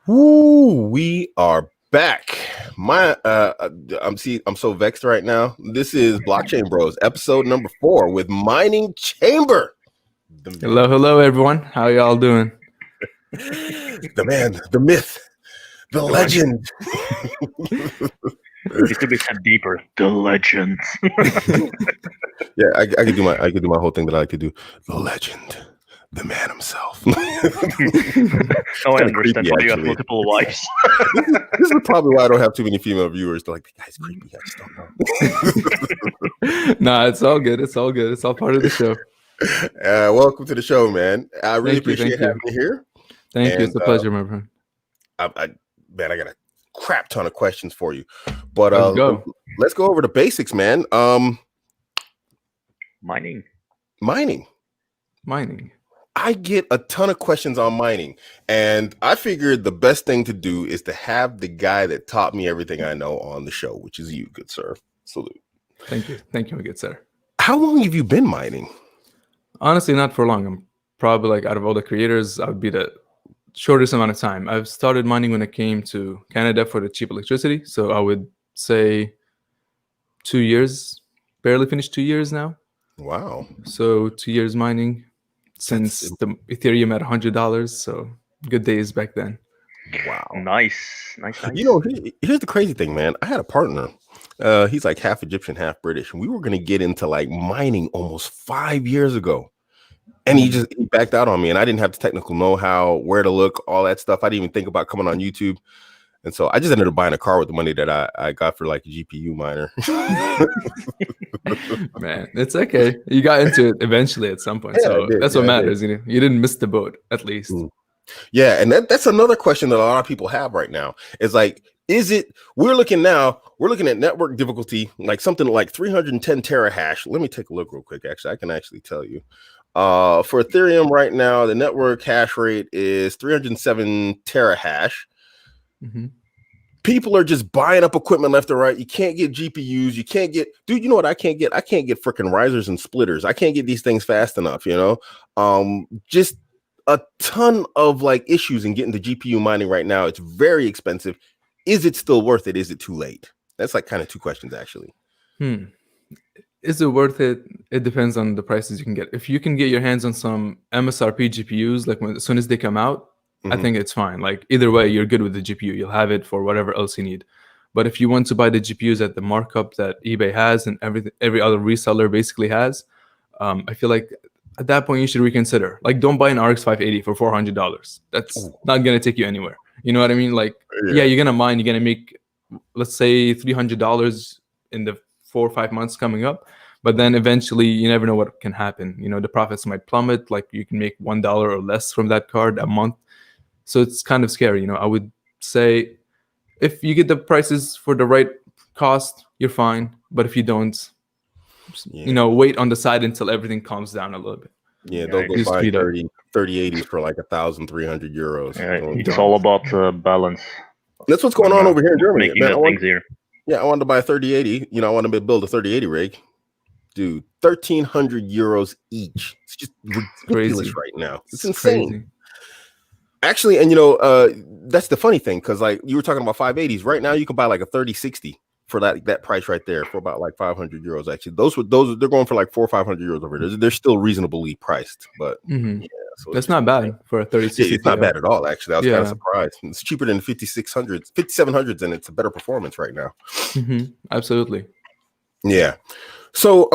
Woo, we are back. I'm so vexed right now. This is Blockchain Bros, episode number 4 with Mining Chamber. Hello, everyone. How y'all doing? The man, the myth, the legend. It could be said deeper. The legend. Yeah, I could do my whole thing that I like to do. The legend. The man himself. I understand why you have multiple wives. This is probably why I don't have too many female viewers. They're like, the guy's creepy. I just don't know. Nah, it's all good. It's all good. It's all part of the show. Welcome to the show, man. I really appreciate having you here. Thank you. It's a pleasure, my friend. I got a crap ton of questions for you, but let's go over the basics, man. Mining. I get a ton of questions on mining, and I figured the best thing to do is to have the guy that taught me everything I know on the show, which is you, good sir. Salute. Thank you, my good sir. How long have you been mining? Honestly, not for long. I'm probably like out of all the creators, I would be the shortest amount of time. I've started mining when I came to Canada for the cheap electricity, so I would say 2 years. Barely finished 2 years now. Wow. So 2 years mining. Since the Ethereum at $100, so good days back then. Wow, nice. You know, here's the crazy thing, man. I had a partner. He's like half Egyptian, half British, and we were gonna get into like mining almost 5 years ago, and he backed out on me, and I didn't have the technical know-how, where to look, all that stuff. I didn't even think about coming on YouTube. And so I just ended up buying a car with the money that I got for like a GPU miner. Man, it's okay. You got into it eventually at some point. Yeah, so that's what matters. You know, you didn't miss the boat, at least. Yeah, and that's another question that a lot of people have right now. Is like, we're looking at network difficulty, like something like 310 terahash. Let me take a look real quick. Actually, I can actually tell you. For Ethereum right now, the network hash rate is 307 terahash. Mm-hmm. People are just buying up equipment left and right. You can't get GPUs. You can't get, dude. You know what I can't get? I can't get freaking risers and splitters. I can't get these things fast enough. You know, just a ton of like issues in getting the GPU mining right now. It's very expensive. Is it still worth it? Is it too late? That's like kind of two questions actually. Is it worth it? It depends on the prices you can get. If you can get your hands on some MSRP GPUs, like as soon as they come out. I think it's fine. Like either way, you're good with the GPU. You'll have it for whatever else you need. But if you want to buy the GPUs at the markup that eBay has and every other reseller basically has, I feel like at that point you should reconsider. Like, don't buy an RX 580 for $400. That's not gonna take you anywhere. You know what I mean? Like, yeah, you're gonna mine. You're gonna make, let's say, $300 in the 4 or 5 months coming up. But then eventually, you never know what can happen. You know, the profits might plummet. Like, you can make $1 or less from that card a month. So it's kind of scary, you know. I would say if you get the prices for the right cost, you're fine. But if you don't, you know, wait on the side until everything calms down a little bit. Yeah, don't go buy 3080s for like 1,300 euros. It's all about balance. That's what's going on over here in Germany. Man, I wanted to buy a 3080. You know, I wanted to build a 3080 rig. Dude, 1,300 euros each. It's just ridiculous right now. It's insane. Crazy. Actually, and you know, that's the funny thing, because like you were talking about 580s. Right now, you can buy like a 3060 for that price right there for about like 500 euros. Actually, those they're going for like 400 or 500 euros over there. They're still reasonably priced, but yeah, so that's not bad for a 3060. It's not bad at all. Actually, I was kind of surprised. It's cheaper than the 5600s, 5700s, and it's a better performance right now. Absolutely. Yeah. So,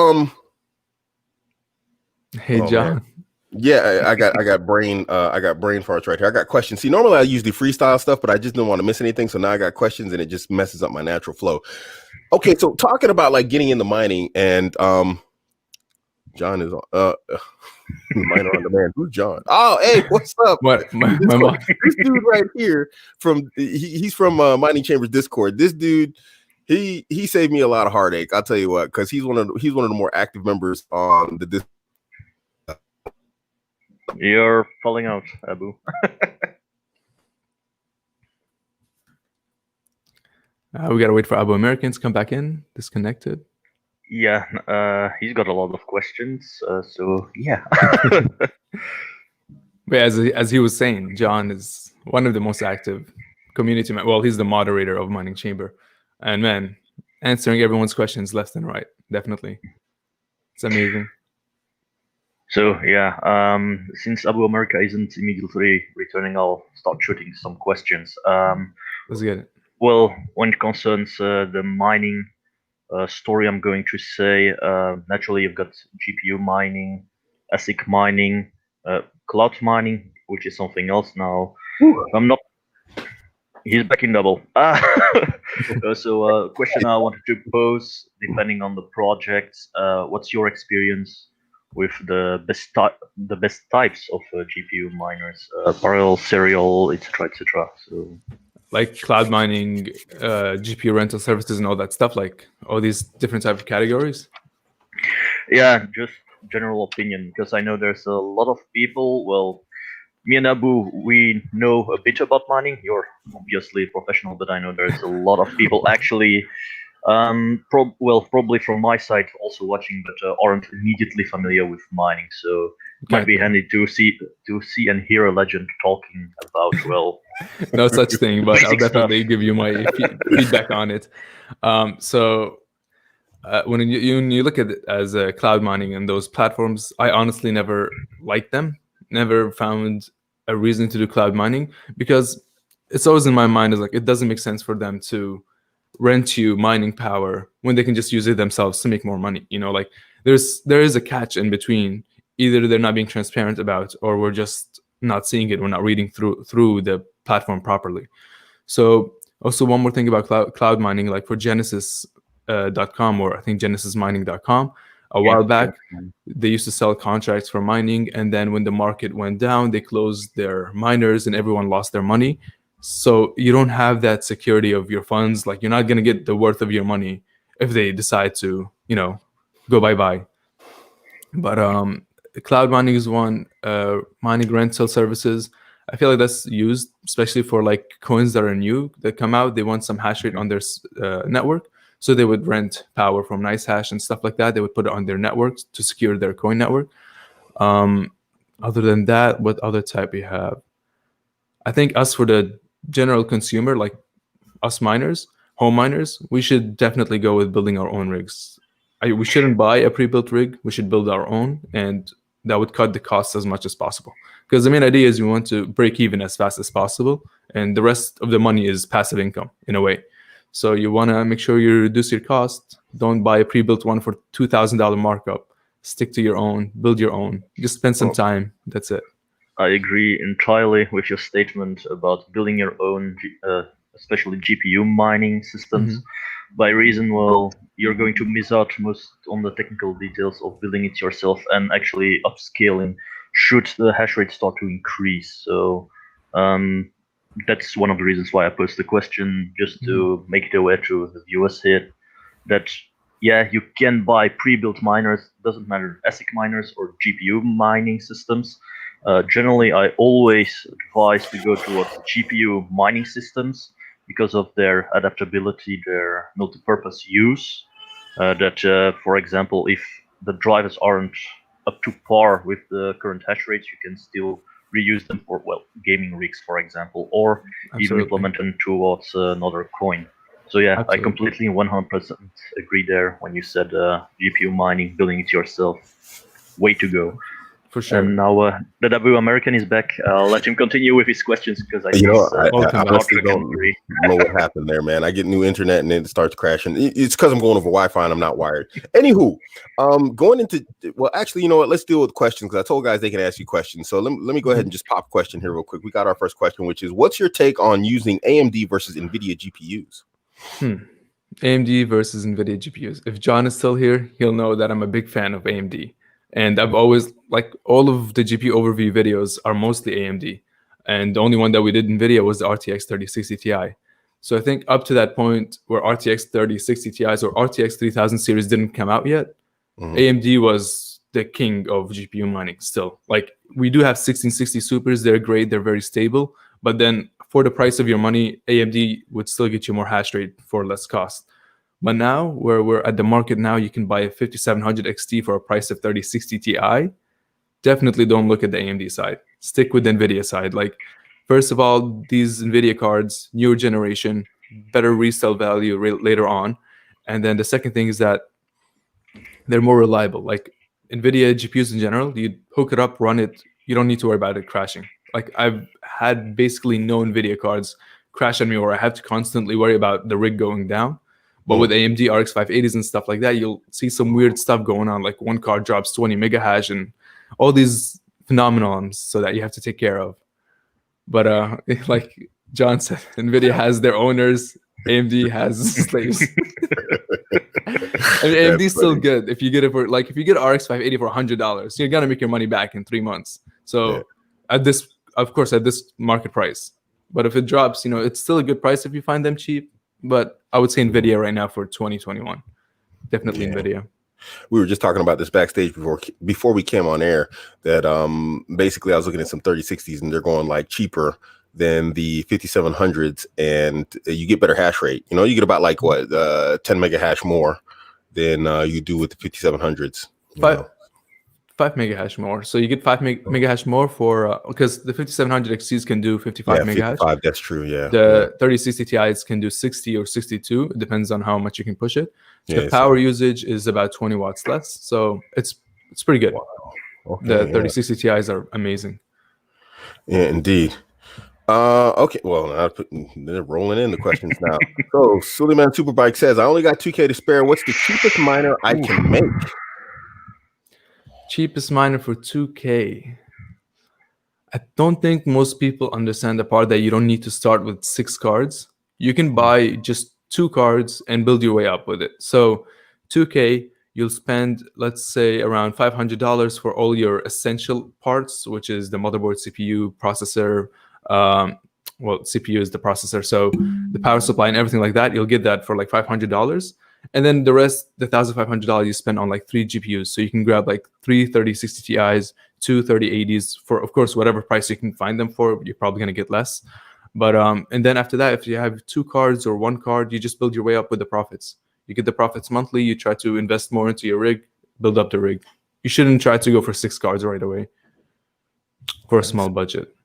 hey, John. Man. Yeah, I got brain farts right here. I got questions. See, normally I usually freestyle stuff, but I just didn't want to miss anything. So now I got questions, and it just messes up my natural flow. Okay, so talking about like getting into mining, and John is miner on demand. Who's John? Oh, hey, what's up? What? This dude right here he's from Mining Chambers Discord. This dude, he saved me a lot of heartache. I'll tell you what, because he's one of the more active members on the Discord. You're falling out, Abu. We gotta wait for Abuamerican to come back in. Disconnected. Yeah, he's got a lot of questions. So yeah. But as he was saying, John is one of the most active community. Well, he's the moderator of Mining Chamber, and man, answering everyone's questions left and right. Definitely, it's amazing. So yeah, since Abuamerican isn't immediately returning, I'll start shooting some questions. Let's get it. Well, when it concerns the mining story, I'm going to say naturally you've got GPU mining, ASIC mining, cloud mining, which is something else now. I'm not. He's back in double. So, question I wanted to pose, depending on the project, what's your experience with the best types of GPU miners, parallel, serial, etc., etc. So, like cloud mining, GPU rental services, and all that stuff, like all these different type of categories. Yeah, just general opinion, because I know there's a lot of people. Well, me and Abu, we know a bit about mining. You're obviously professional, but I know there's a lot of people actually, probably from my side also watching, but aren't immediately familiar with mining. So it might be handy to see and hear a legend talking about, well, no such thing, but I'll definitely stuff. give you my feedback on it. When you look at it as cloud mining and those platforms, I honestly never liked them. Never found a reason to do cloud mining, because it's always in my mind is like, it doesn't make sense for them to rent you mining power when they can just use it themselves to make more money. You know, like there is a catch in between. Either they're not being transparent about, or we're just not seeing it. We're not reading through the platform properly. So also one more thing about cloud mining, like for Genesis.com, or I think GenesisMining.com, a while back, they used to sell contracts for mining, and then when the market went down, they closed their miners and everyone lost their money. So you don't have that security of your funds. Like, you're not going to get the worth of your money if they decide to, go bye-bye. But cloud mining is one. Mining rental services, I feel like that's used especially for like coins that are new, that come out. They want some hash rate on their network. So they would rent power from NiceHash and stuff like that. They would put it on their networks to secure their coin network. Other than that, what other type we have? I think us, for the general consumer, like us miners, home miners, we should definitely go with building our own rigs. We shouldn't buy a pre-built rig. We should build our own, and that would cut the costs as much as possible. Because the main idea is we want to break even as fast as possible, and the rest of the money is passive income in a way. So you want to make sure you reduce your cost. Don't buy a pre-built one for $2,000 markup. Stick to your own. Build your own. Just spend some time. That's it. I agree entirely with your statement about building your own, especially GPU mining systems. Mm-hmm. By reason, well, you're going to miss out most on the technical details of building it yourself and actually upscaling should the hash rate start to increase. So that's one of the reasons why I posed the question, just to make it aware to the viewers here that, yeah, you can buy pre-built miners, doesn't matter, ASIC miners or GPU mining systems. Generally, I always advise to go towards GPU mining systems because of their adaptability, their multi-purpose use. For example, if the drivers aren't up to par with the current hash rates, you can still reuse them for, well, gaming rigs, for example, or even implement them towards another coin. So yeah, I completely 100% agree there when you said GPU mining, building it yourself, way to go. For sure. And now that Abuamerican is back, I'll let him continue with his questions, because I honestly don't know what happened there, man. I get new internet and it starts crashing. It's because I'm going over Wi-Fi and I'm not wired. Anywho, going into, well, actually, you know what? Let's deal with questions, because I told guys they can ask you questions. So let me go ahead and just pop a question here real quick. We got our first question, which is, what's your take on using AMD versus NVIDIA GPUs? AMD versus NVIDIA GPUs. If John is still here, he'll know that I'm a big fan of AMD. And I've always, like, all of the GPU overview videos are mostly AMD. And the only one that we did NVIDIA was the RTX 3060 Ti. So I think up to that point where RTX 3060 Ti's or RTX 3000 series didn't come out yet, AMD was the king of GPU mining still. Like, we do have 1660 Supers. They're great. They're very stable. But then for the price of your money, AMD would still get you more hash rate for less cost. But now, where we're at the market now, you can buy a 5700 XT for a price of 3060 Ti. Definitely don't look at the AMD side. Stick with the NVIDIA side. Like, First of all, these NVIDIA cards, newer generation, better resale value later on. And then the second thing is that they're more reliable. Like NVIDIA GPUs in general, you hook it up, run it, you don't need to worry about it crashing. Like I've had basically no NVIDIA cards crash on me, or I have to constantly worry about the rig going down. But with AMD RX 580s and stuff like that, you'll see some weird stuff going on. Like one card drops 20 mega hash and all these phenomenons so that you have to take care of. But like John said, NVIDIA has their owners, AMD has slaves. And AMD is still good if you get it for, like, if you get RX 580 for $100, you're gonna make your money back in 3 months. So at this, of course, at this market price. But if it drops, it's still a good price if you find them cheap. But I would say NVIDIA right now for 2021, definitely NVIDIA. We were just talking about this backstage before we came on air, that basically I was looking at some 3060s and they're going like cheaper than the 5700s, and you get better hash rate. You get about like 10 mega hash more than you do with the 5700s. 5 mega hash more. So you get 5 mega hash more for because the 5700 XCs can do 55 mega hash. 55, that's true. Yeah. The 3060 Ti's can do 60 or 62. It depends on how much you can push it. The power usage is about 20 watts less. So it's pretty good. Wow. Okay, the 3060 Ti's are amazing. Yeah, indeed. Okay, well, they're rolling in the questions now. So Suleiman Superbike says, I only got 2K to spare. What's the cheapest miner I can make? Cheapest miner for 2K. I don't think most people understand the part that you don't need to start with 6 cards. You can buy just 2 cards and build your way up with it. So 2K, you'll spend, let's say, around $500 for all your essential parts, which is the motherboard, CPU, processor. CPU is the processor. So the power supply and everything like that, you'll get that for like $500. And then the rest, the $1,500 you spend on like 3 GPUs. So you can grab like 3 3060 Ti's, 2 3080s for, of course, whatever price you can find them for. You're probably going to get less. But and then after that, if you have 2 cards or 1 card, you just build your way up with the profits. You get the profits monthly. You try to invest more into your rig, build up the rig. You shouldn't try to go for 6 cards right away for a small budget.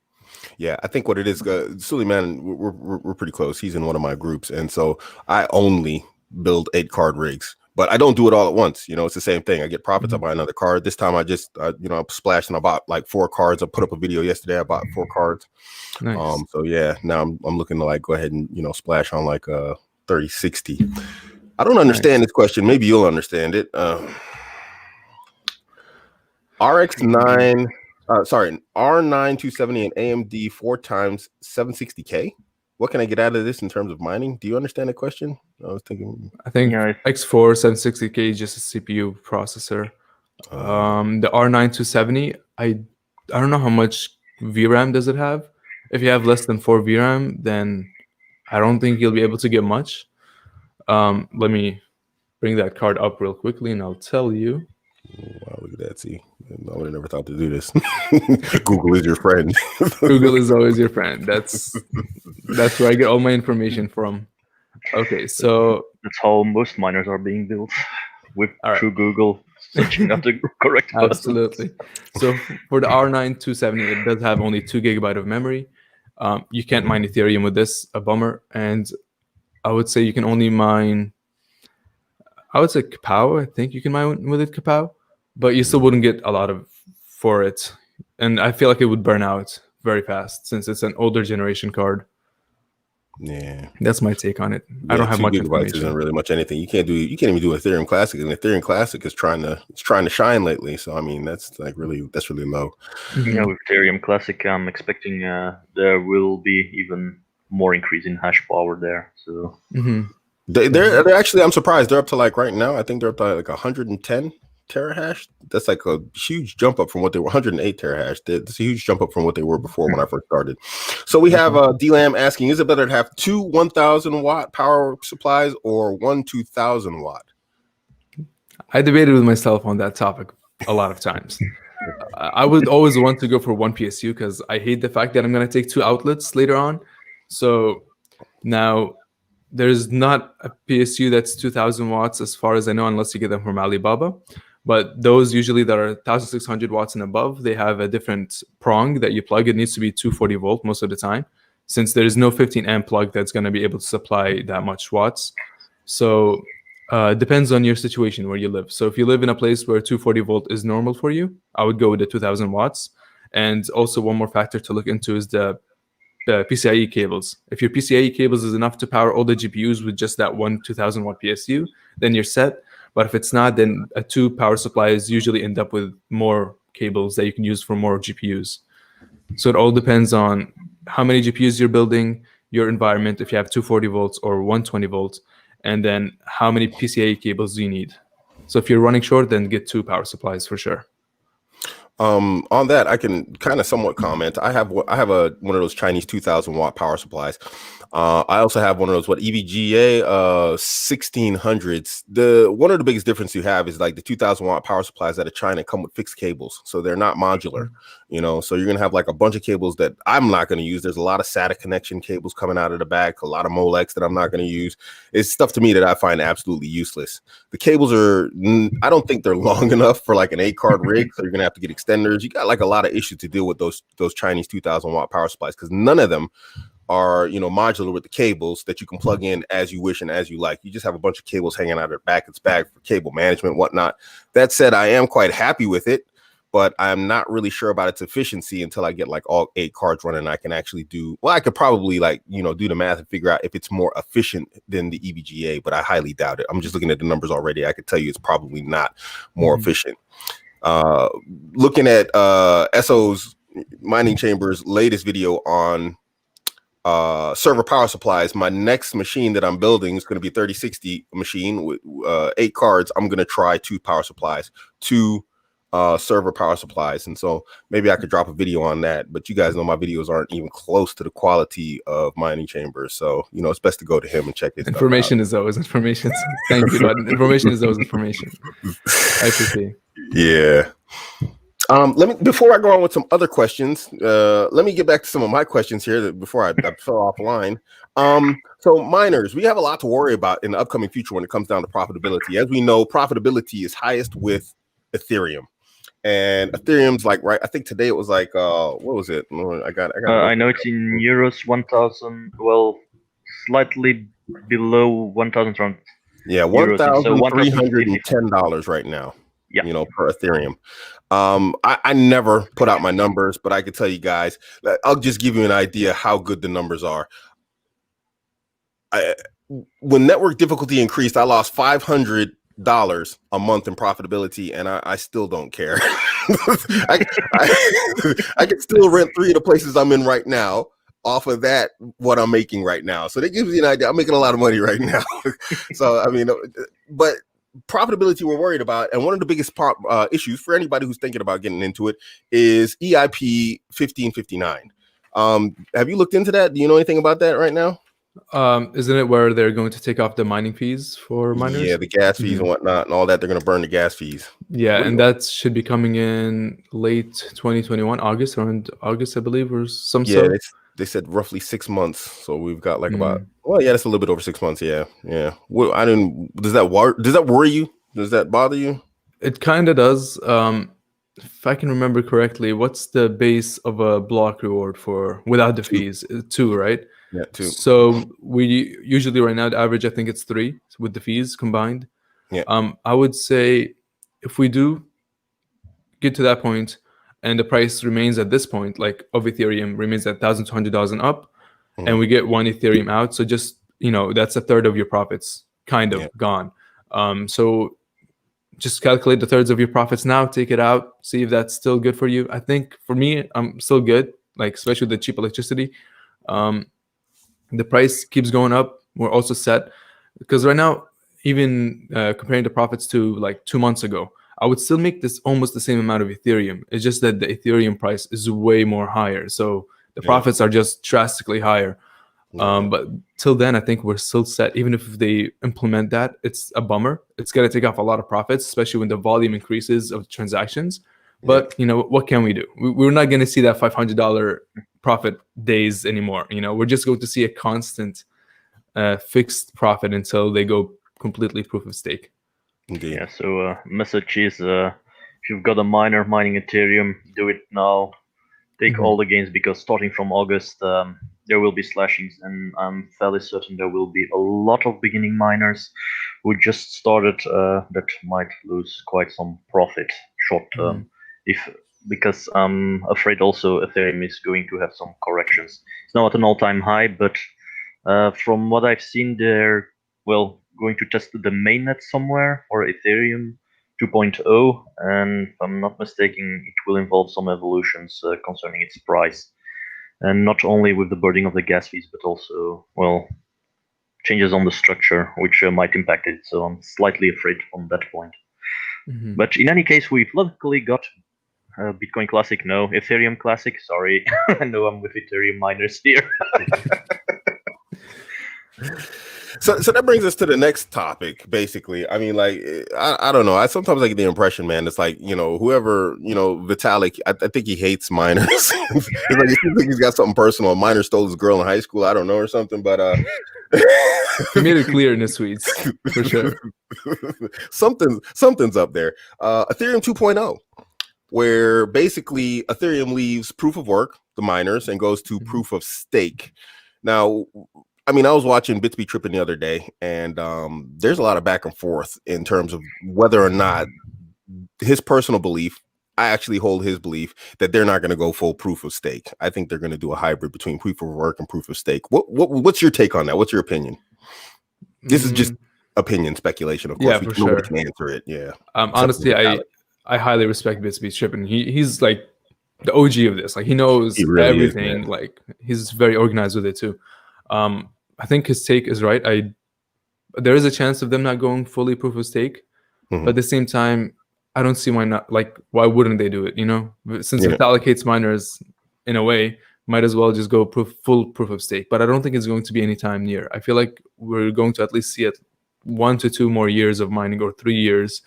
Yeah, I think what it is, Suleiman, we're pretty close. He's in one of my groups, and so I only build 8 card rigs, but I don't do it all at once. It's the same thing. I get profits. I buy another card. This time I just I splashed and I bought like 4 cards. I put up a video yesterday. I bought 4 cards. Nice. So yeah, now I'm looking to like go ahead and splash on like a 3060. I don't understand this question. Maybe you'll understand it. R9 270 and AMD 4 times 760K. What can I get out of this in terms of mining? Do you understand the question? I think X4 760K is just a CPU processor. The R9 270, I don't know how much VRAM does it have. If you have less than 4 VRAM, then I don't think you'll be able to get much. Let me bring that card up real quickly and I'll tell you. Wow, look at that. See, I would have never thought to do this. Google is your friend. Google is always your friend. That's where I get all my information from. Okay, so that's how most miners are being built, through Google, searching up the correct button. Absolutely. So for the R9 270, it does have only 2 GB of memory. You can't mine Ethereum with this, a bummer. And I would say you can only mine, I would say Kapow. I think you can mine with it, Kapow, but you still wouldn't get a lot for it. And I feel like it would burn out very fast since it's an older generation card. Yeah, that's my take on it. I don't have much information. Isn't really much anything. You can't even do Ethereum Classic, and Ethereum Classic is trying to shine lately. So I mean, that's really low. Yeah, with Ethereum Classic, I'm expecting there will be even more increase in hash power there. So they're actually, I'm surprised they're up to like right now. I think they're up to like 110 terahash. That's like a huge jump up from what they were. 108 terahash. That's a huge jump up from what they were before when I first started. So we have D-Lam asking, is it better to have 2 1,000 watt power supplies or 1 2,000 watt? I debated with myself on that topic a lot of times. I would always want to go for 1 PSU because I hate the fact that I'm going to take 2 outlets later on. So now there's not a PSU that's 2,000 watts as far as I know, unless you get them from Alibaba. But those usually that are 1600 watts and above, they have a different prong that you plug. It needs to be 240 volt most of the time, since there is no 15 amp plug that's going to be able to supply that much watts. So it depends on your situation where you live. So if you live in a place where 240 volt is normal for you, I would go with the 2000 watts. And also one more factor to look into is the PCIe cables. If your PCIe cables is enough to power all the GPUs with just that one 2000 watt PSU, then you're set. But if it's not, then a 2 power supplies usually end up with more cables that you can use for more GPUs. So it all depends on how many GPUs you're building, your environment, if you have 240 volts or 120 volts, and then how many PCIe cables do you need. So if you're running short, then get 2 power supplies for sure. On that, I can kind of somewhat comment. I have one of those Chinese 2000 watt power supplies. I also have one of those EVGA 1600s. One of the biggest difference you have is like the 2000 watt power supplies out of China come with fixed cables, so they're not modular. So you're gonna have like a bunch of cables that I'm not gonna use. There's a lot of SATA connection cables coming out of the back, a lot of Molex that I'm not gonna use. It's stuff to me that I find absolutely useless. The cables I don't think they're long enough for like an 8-card rig, so you're gonna have to get extenders. You got like a lot of issues to deal with those Chinese 2000 watt power supplies, because none of them are modular with the cables that you can plug in as you wish and as you like. You just have a bunch of cables hanging out of the back. It's bad for cable management, whatnot. That said, I am quite happy with it, but I'm not really sure about its efficiency until I get like all 8 cards running. I can actually I could probably do the math and figure out if it's more efficient than the EVGA, but I highly doubt it. I'm just looking at the numbers already. I could tell you it's probably not more efficient. Looking at SO's Mining Chamber's latest video on server power supplies, my next machine that I'm building is going to be a 3060 machine with 8 cards. I'm going to try 2 power supplies, 2 server power supplies, and so maybe I could drop a video on that. But you guys know my videos aren't even close to the quality of Mining Chambers, so it's best to go to him and check his information is always information. Thank you, but information is always information. I appreciate. Yeah. Before I go on with some other questions, let me get back to some of my questions here before I fell offline. So miners, we have a lot to worry about in the upcoming future when it comes down to profitability. As we know, profitability is highest with Ethereum, and Ethereum's like, right, I think today it was like, what was it? I know it's in euros, 1,000, well, slightly below 1,000 around. Yeah, $1,310 right now. Yeah. Per Ethereum. I never put out my numbers, but I can tell you guys, I'll just give you an idea how good the numbers are. When network difficulty increased, I lost $500 a month in profitability, and I still don't care. I can still rent 3 of the places I'm in right now off of that, what I'm making right now. So that gives you an idea. I'm making a lot of money right now. So, but profitability we're worried about, and one of the biggest issues for anybody who's thinking about getting into it is EIP 1559. Have you looked into that? Do you know anything about that right now? Isn't it where they're going to take off the mining fees for miners? Yeah, the gas fees and whatnot and all that. They're going to burn the gas fees. Yeah, and that should be coming in late 2021, around August, I believe, or some. Yeah, they said roughly 6 months. So we've got like about, that's a little bit over 6 months. Yeah. Well, does that worry you? Does that bother you? It kind of does. If I can remember correctly, what's the base of a block reward for without the fees? 2, right? Yeah, 2. So we usually right now the average, I think it's 3 with the fees combined. Yeah. I would say if we do get to that point and the price remains at this point, like of Ethereum remains at $1,200 and up, and we get 1 Ethereum out, so just that's a third of your profits gone. So just calculate the thirds of your profits now, take it out, see if that's still good for you. I think for me, I'm still good, like especially with the cheap electricity. The price keeps going up. We're also set because right now, even comparing the profits to like 2 months ago, I would still make this almost the same amount of Ethereum. It's just that the Ethereum price is way more higher. So the profits are just drastically higher. But till then, I think we're still set. Even if they implement that, it's a bummer. It's going to take off a lot of profits, especially when the volume increases of transactions. But, what can we do? We're not going to see that $500 profit days anymore. We're just going to see a constant fixed profit until they go completely proof of stake. Indeed. Yeah. So message is, if you've got a miner mining Ethereum, do it now. Take all the gains, because starting from August, there will be slashings, and I'm fairly certain there will be a lot of beginning miners who just started that might lose quite some profit short term. Because I'm afraid also Ethereum is going to have some corrections. It's now at an all-time high, but from what I've seen, they're going to test the mainnet somewhere, or Ethereum 2.0, and if I'm not mistaken, it will involve some evolutions concerning its price, and not only with the burning of the gas fees, but also changes on the structure, which might impact it. So I'm slightly afraid on that point. But in any case, we've luckily got Bitcoin Classic, no Ethereum Classic. Sorry, I know I'm with Ethereum miners here. So that brings us to the next topic, basically. I mean, like, I don't know. I sometimes get the impression, man, it's like, whoever, Vitalik, I think he hates miners. It's like, it seems like he's got something personal. A miner stole his girl in high school, I don't know, or something, but he made it clear in his tweets, for sure. Something's up there. Ethereum 2.0, where basically Ethereum leaves proof of work, the miners, and goes to proof of stake. Now, I mean, I was watching Bits Be Tripping the other day, and there's a lot of back and forth in terms of whether or not his personal belief. I actually hold his belief that they're not going to go full proof of stake. I think they're going to do a hybrid between proof of work and proof of stake. What's your take on that? What's your opinion? This is just opinion, speculation, of course. Yeah, for sure. Can answer it. Yeah. Honestly, I highly respect Bits Be Tripping. He's like the OG of this. Like, he knows everything. Like, he's very organized with it too. I think his take is right. There is a chance of them not going fully proof of stake, but at the same time, I don't see why not. Like, why wouldn't they do it? Since it allocates miners in a way, might as well just go full proof of stake. But I don't think it's going to be anytime near. I feel like we're going to at least see it 1 to 2 more years of mining, or 3 years,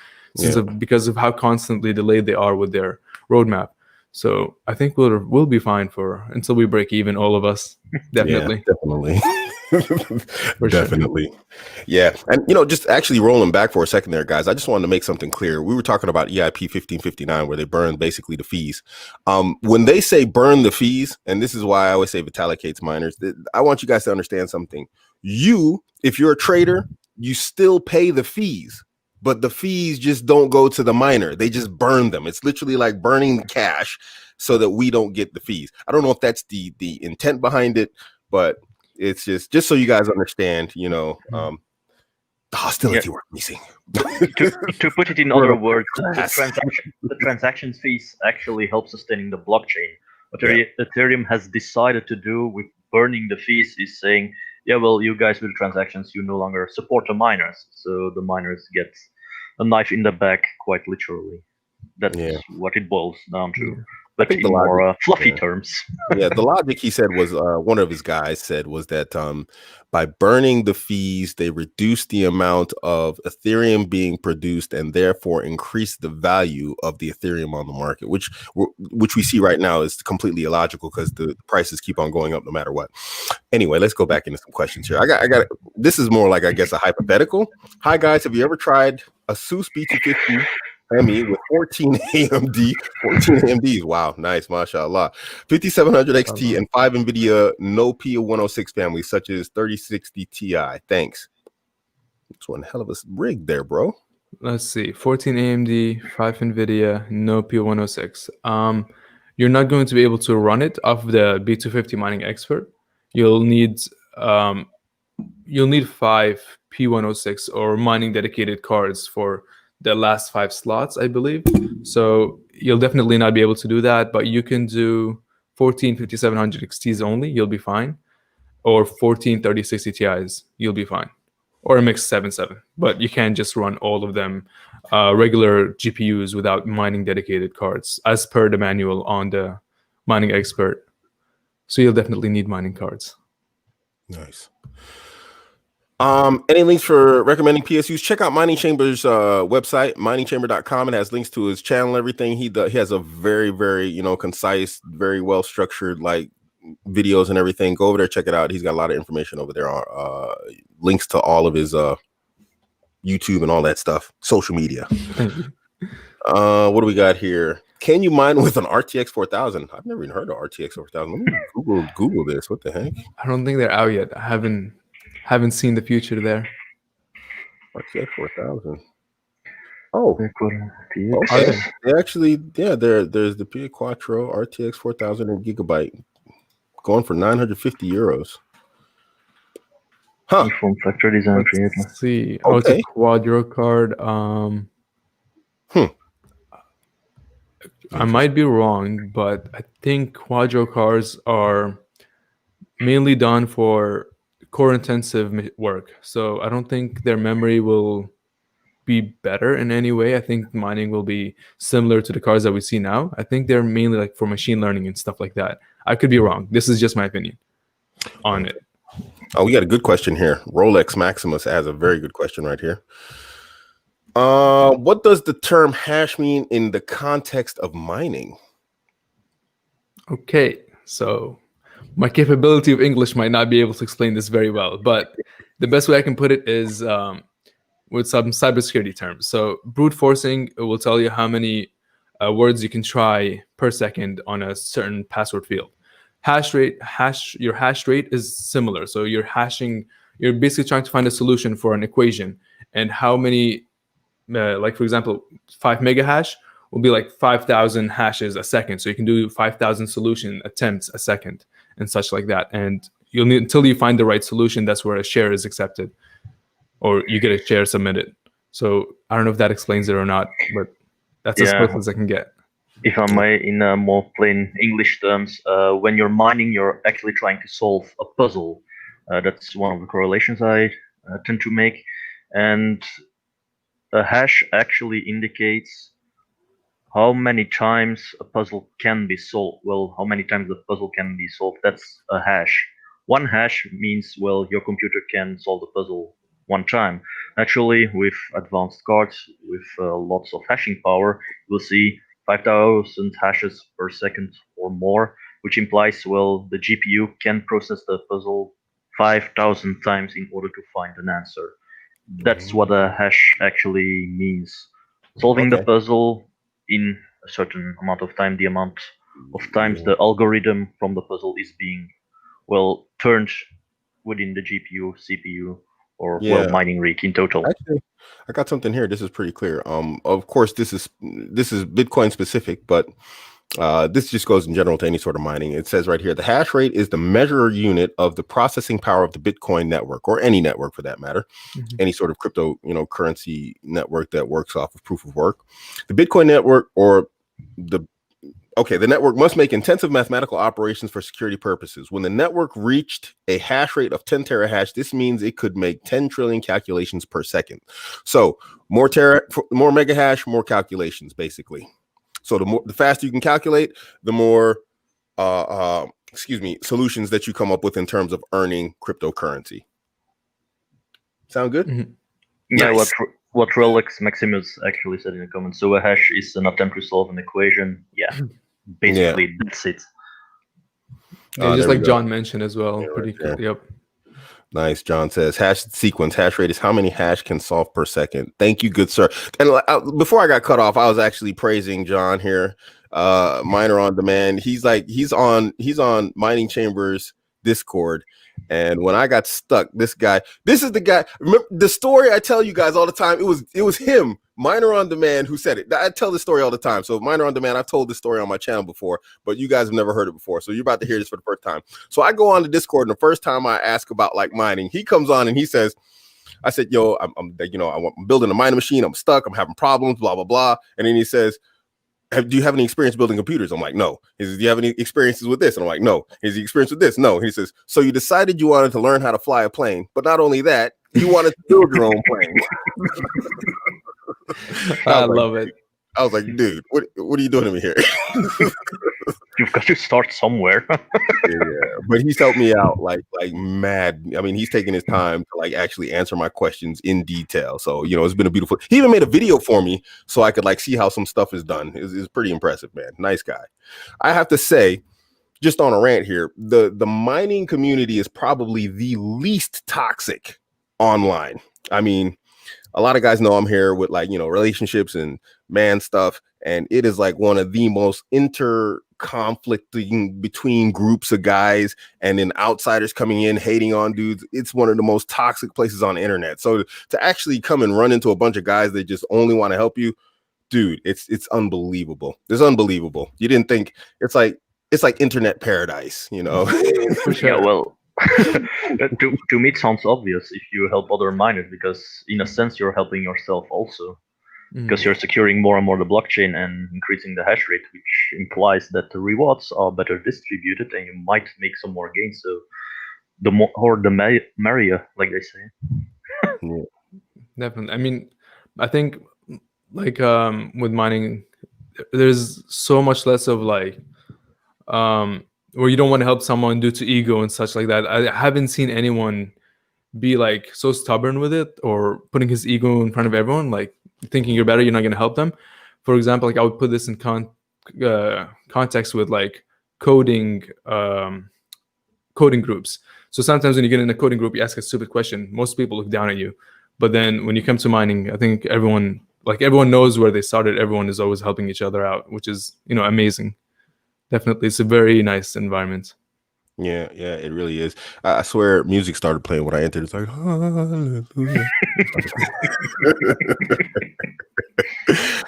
because of how constantly delayed they are with their roadmap. So I think we'll be fine until we break even, all of us. Definitely. Yeah, definitely. Definitely. Sure. Yeah. And just actually rolling back for a second there, guys, I just wanted to make something clear. We were talking about EIP 1559, where they burn basically the fees. When they say burn the fees, and this is why I always say Vitalik hates miners, I want you guys to understand something. If you're a trader, you still pay the fees, but the fees just don't go to the miner. They just burn them. It's literally like burning cash so that we don't get the fees. I don't know if that's the intent behind it, but it's just so you guys understand, the hostility we're facing. To put it in other words, the transaction fees actually help sustaining the blockchain. What Ethereum has decided to do with burning the fees is saying, you guys with transactions, you no longer support the miners, so the miners get a knife in the back, quite literally. That's what it boils down to. But in more fluffy terms. The logic he said was, one of his guys said was that by burning the fees, they reduce the amount of Ethereum being produced and therefore increase the value of the Ethereum on the market, which we see right now is completely illogical because the prices keep on going up no matter what. Anyway, let's go back into some questions here. I got this is more like, I guess, a hypothetical. Hi guys, have you ever tried a ASUS B250 with 14 AMDs? Wow, nice, mashallah. 5700 XT and 5 NVIDIA no P106 families, such as 3060 Ti. Thanks. It's one hell of a rig there, bro. Let's see. 14 AMD, 5 NVIDIA, no P106. You're not going to be able to run it off the B250 Mining Expert. You'll need 5 P106 or mining dedicated cards for the last 5 slots, I believe. So you'll definitely not be able to do that, but you can do 14 5700 XTs only, you'll be fine. Or 14 3060 Ti's, you'll be fine. Or a mixed 7.7. But you can't just run all of them regular GPUs without mining dedicated cards, as per the manual on the Mining Expert. So you'll definitely need mining cards. Nice. Any links for recommending PSUs? Check out Mining Chamber's website, miningchamber.com. It has links to his channel, everything. He has a very, very, concise, very well structured videos and everything. Go over there, check it out. He's got a lot of information over there. Links to all of his YouTube and all that stuff, social media. What do we got here? Can you mine with an RTX 4000? I've never even heard of RTX 4000. Let me Google this. What the heck? I don't think they're out yet. I haven't seen the future there. RTX 4000. Oh, okay. They actually, there's the Pia Quattro RTX 4000 and gigabyte going for 950 euros. Huh. Form factor design created. Let's see. Oh, it's a Quadro card. I might be wrong, but I think Quadro cards are mainly done for core intensive work. So I don't think their memory will be better in any way. I think mining will be similar to the cards that we see now. I think they're mainly like for machine learning and stuff like that. I could be wrong. This is just my opinion on it. Oh, we got a good question here. Rolex Maximus has a very good question right here. What does the term hash mean in the context of mining? Okay, so my capability of English might not be able to explain this very well, but the best way I can put it is with some cybersecurity terms. So brute forcing will tell you how many words you can try per second on a certain password field. Your hash rate is similar. So you're basically trying to find a solution for an equation, and how many, like for example, 5 mega hash will be like 5,000 hashes a second. So you can do 5,000 solution attempts a second and such like that. And you'll need, until you find the right solution, that's where a share is accepted, or you get a share submitted. So I don't know if that explains it or not, but that's as close as I can get. If I may, in more plain English terms, when you're mining, you're actually trying to solve a puzzle. That's one of the correlations I tend to make. And a hash actually indicates how many times a puzzle can be solved. Well, how many times the puzzle can be solved. That's a hash. One hash means, well, your computer can solve the puzzle one time. Naturally, with advanced cards, with lots of hashing power, you'll see 5,000 hashes per second or more, which implies, well, the GPU can process the puzzle 5,000 times in order to find an answer. That's what a hash actually means. Solving the puzzle in a certain amount of time, the amount of times the algorithm from the puzzle is being, well, turned within the GPU, CPU, or well, mining rig in total. Actually, I got something here. This is pretty clear. Of course, this is Bitcoin specific, but this just goes in general to any sort of mining. It says right here, the hash rate is the measure unit of the processing power of the Bitcoin network, or any network for that matter, any sort of crypto, currency network that works off of proof of work. The Bitcoin network, or the network must make intensive mathematical operations for security purposes. When the network reached a hash rate of 10 terahash, this means it could make 10 trillion calculations per second. So more mega hash, more calculations, basically. So the faster you can calculate, the more solutions that you come up with in terms of earning cryptocurrency. Sound good? Mm-hmm. Yeah, nice. What Rolex Maximus actually said in the comments. So a hash is an attempt to solve an equation. Yeah, basically that's it. Just like John mentioned as well. Pretty cool. Yep. Nice. John says hash rate is how many hash can solve per second. Thank you, good sir. And before I got cut off, I was actually praising John here. Miner on Demand. He's on Mining Chambers Discord. And when I got stuck, this is the guy. Remember the story I tell you guys all the time. It was him, Miner on Demand, who said it. I tell this story all the time. So Miner on Demand, I've told this story on my channel before, but you guys have never heard it before. So you're about to hear this for the first time. So I go on to Discord, and the first time I ask about like mining, he comes on and he says, I said, yo, I'm building a mining machine. I'm stuck. I'm having problems, blah, blah, blah. And then he says, do you have any experience building computers? I'm like, no. He says, do you have any experiences with this? And I'm like, no. Is the experience with this? No. He says, so you decided you wanted to learn how to fly a plane, but not only that, you wanted to build your own plane. I love it. I was like, dude, what are you doing to me here? You've got to start somewhere. But he's helped me out like mad. I mean, he's taking his time to like actually answer my questions in detail. So, it's been a beautiful. He even made a video for me so I could like see how some stuff is done. It's pretty impressive, man. Nice guy. I have to say, just on a rant here, the mining community is probably the least toxic online. I mean, a lot of guys know I'm here with like, relationships and man stuff. And it is like one of the most conflicting between groups of guys and then outsiders coming in hating on dudes. It's one of the most toxic places on the internet. So to actually come and run into a bunch of guys that just only want to help you, dude, it's unbelievable. It's unbelievable. You didn't think it's like internet paradise, For sure. Yeah, well, to me it sounds obvious if you help other miners, because in a sense you're helping yourself also, because you're securing more and more the blockchain and increasing the hash rate, which implies that the rewards are better distributed and you might make some more gains. So the more or the merrier, like they say. Yeah. Definitely. I mean, I think like with mining, there's so much less of like where you don't want to help someone due to ego and such like that. I haven't seen anyone be like so stubborn with it or putting his ego in front of everyone, like thinking you're better, you're not going to help them. For example, like I would put this in context with like coding groups. So sometimes when you get in a coding group, you ask a stupid question, most people look down at you. But then when you come to mining, I think everyone knows where they started. Everyone is always helping each other out, which is, amazing. Definitely, it's a very nice environment. Yeah, it really is. I swear music started playing when I entered. It's like, hallelujah.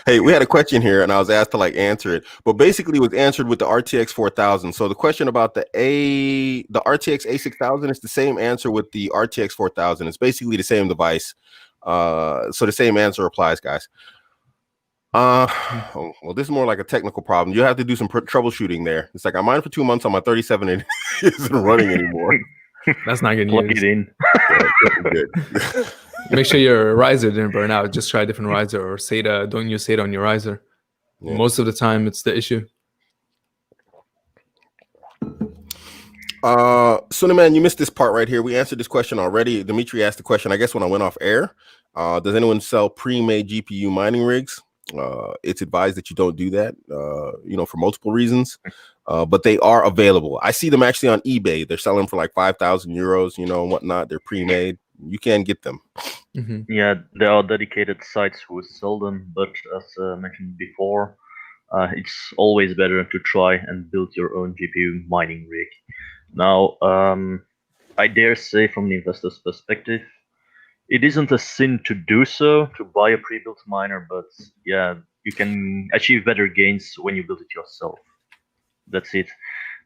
Hey, we had a question here and I was asked to like answer it, but basically it was answered with the RTX 4000. So the question about the RTX A6000 is the same answer with the RTX 4000. It's basically the same device. So the same answer applies, guys. Well, this is more like a technical problem. You have to do some troubleshooting there. It's like I mined for 2 months on my 37 and it isn't running anymore. That's not good Plug news. it in. Good. Make sure your riser didn't burn out. Just try a different riser, or SATA. Don't use SATA on your riser. Yeah. Most of the time, it's the issue. Suleiman, you missed this part right here. We answered this question already. Dimitri asked the question, I guess, when I went off air. Does anyone sell pre-made GPU mining rigs? It's advised that you don't do that, for multiple reasons, but they are available. I see them actually on eBay. They're selling for like 5,000 euros, and whatnot. They're pre-made. You can get them. Mm-hmm. Yeah, there are dedicated sites who sell them, but as mentioned before, it's always better to try and build your own GPU mining rig. Now, I dare say from the investor's perspective, it isn't a sin to do so, to buy a pre-built miner, but yeah, you can achieve better gains when you build it yourself. That's it.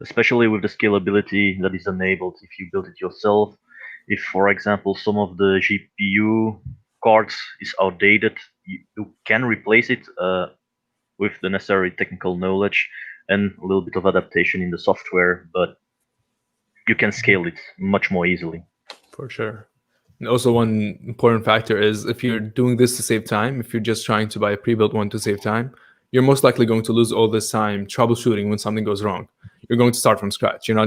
Especially with the scalability that is enabled if you build it yourself. If, for example, some of the GPU cards is outdated, you can replace it with the necessary technical knowledge and a little bit of adaptation in the software, but you can scale it much more easily. For sure. And also one important factor is if you're doing this to save time, if you're just trying to buy a pre-built one to save time, you're most likely going to lose all this time troubleshooting when something goes wrong. You're going to start from scratch. You're not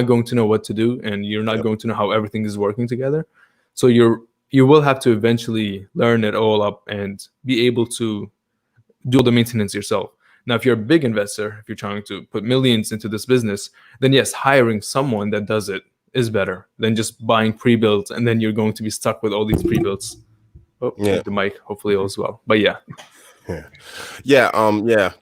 going to know what to do, and you're not going to know how everything is working together. So you will have to eventually learn it all up and be able to do all the maintenance yourself. Now, if you're a big investor, if you're trying to put millions into this business, then yes, hiring someone that does it is better than just buying pre-built, and then you're going to be stuck with all these pre-builts. The mic hopefully as well, but yeah.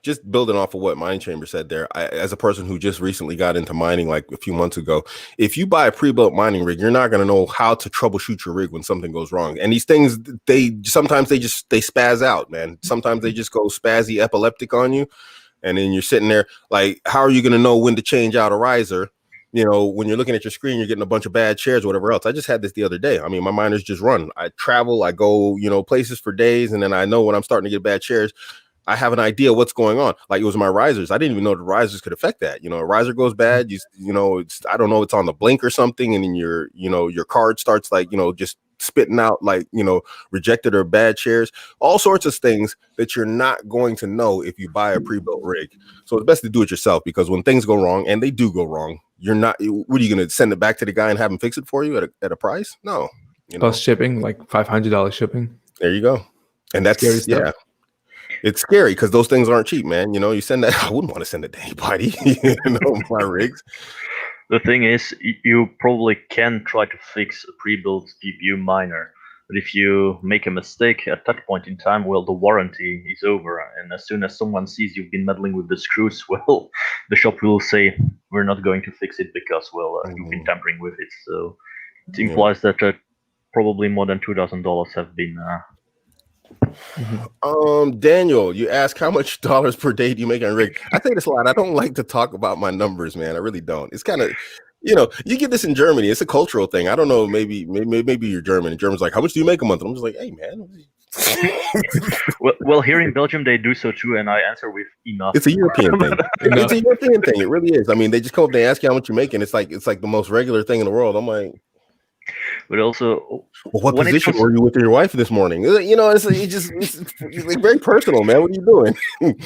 Just building off of what Mining Chamber said there, as a person who just recently got into mining like a few months ago, if you buy a pre-built mining rig, you're not going to know how to troubleshoot your rig when something goes wrong. And these things, sometimes they spaz out, man. Sometimes they just go spazzy epileptic on you, and then you're sitting there like, how are you going to know when to change out a riser? When you're looking at your screen, you're getting a bunch of bad shares or whatever else. I just had this the other day. I mean, my miners just run. I travel, I go, places for days. And then I know when I'm starting to get bad shares, I have an idea what's going on. Like it was my risers. I didn't even know the risers could affect that. A riser goes bad. I don't know, it's on the blink or something. And then your card starts like, just spitting out like, rejected or bad shares, all sorts of things that you're not going to know if you buy a pre-built rig. So it's best to do it yourself, because when things go wrong, and they do go wrong, what are you going to send it back to the guy and have him fix it for you at a price? No. Plus shipping, like $500 shipping. There you go. And that's scary stuff. It's scary because those things aren't cheap, man. You send that. I wouldn't want to send it to anybody. My rigs. The thing is, you probably can try to fix a pre-built GPU miner, But if you make a mistake at that point in time, well, the warranty is over. And as soon as someone sees you've been meddling with the screws, well, the shop will say, we're not going to fix it because, well, you've been tampering with it. So it implies that probably more than $2,000 have been. Daniel, you ask how much dollars per day do you make on rig? I say this a lot. I don't like to talk about my numbers, man. I really don't. It's kind of, you get this in Germany. It's a cultural thing. I don't know. Maybe you're German. And German's like, how much do you make a month? And I'm just like, hey, man. well, here in Belgium they do so too, and I answer with enough. It's a European thing. It's a European thing. It really is. I mean, they just come up, they ask you how much you make, and it's like the most regular thing in the world. I'm like, but also, what position were you with your wife this morning? It's like very personal, man. What are you doing?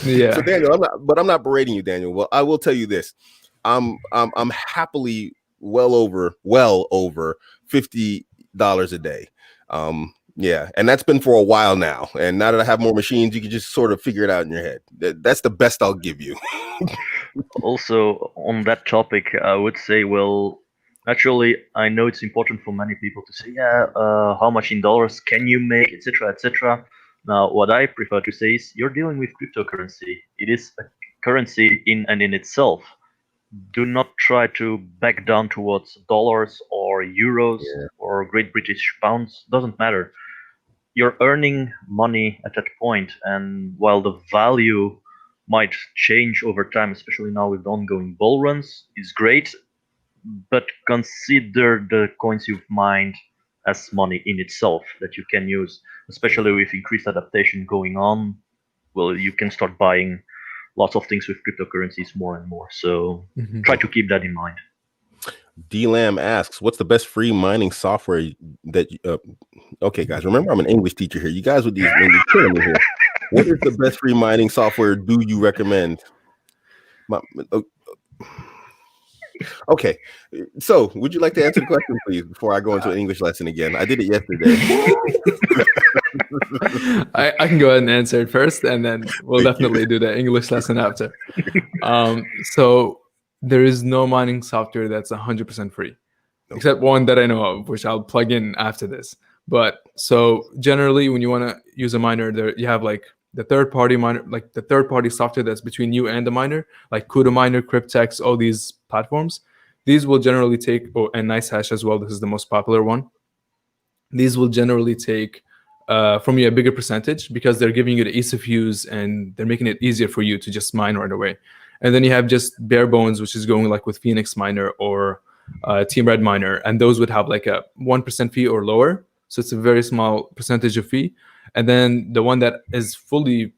Yeah. So Daniel, I'm not berating you, Daniel. Well, I will tell you this. I'm happily well over $50 a day. Yeah, and that's been for a while now. And now that I have more machines, you can just sort of figure it out in your head. That's the best I'll give you. Also, on that topic, I would say, well, naturally, I know it's important for many people to say, how much in dollars can you make, etc., etc. Now, what I prefer to say is, you're dealing with cryptocurrency. It is a currency in itself. Do not try to back down towards dollars or euros or Great British pounds. Doesn't matter. You're earning money at that point, and while the value might change over time, especially now with the ongoing bull runs, is great, but consider the coins you've mined as money in itself that you can use, especially with increased adaptation going on. Well, you can start buying lots of things with cryptocurrencies more and more. So try to keep that in mind. D-Lam asks, what's the best free mining software that okay, guys, remember I'm an English teacher here. You guys with these English killing me here. What is the best free mining software do you recommend? Okay, so would you like to answer the question, please, before I go into an English lesson again? I did it yesterday. I can go ahead and answer it first, and then we'll definitely do the English lesson after. So there is no mining software that's 100% free, except one that I know of, which I'll plug in after this. But so generally, when you want to use a miner, there you have like the third-party miner, like the third-party software that's between you and the miner, like CUDA Miner, Cryptex, all these platforms. These will generally take, and NiceHash as well. This is the most popular one. These will generally take from you a bigger percentage because they're giving you the ease of use and they're making it easier for you to just mine right away. And then you have just bare bones, which is going like with Phoenix Miner or Team Red Miner, and those would have like a 1% fee or lower. So it's a very small percentage of fee. And then the one that is fully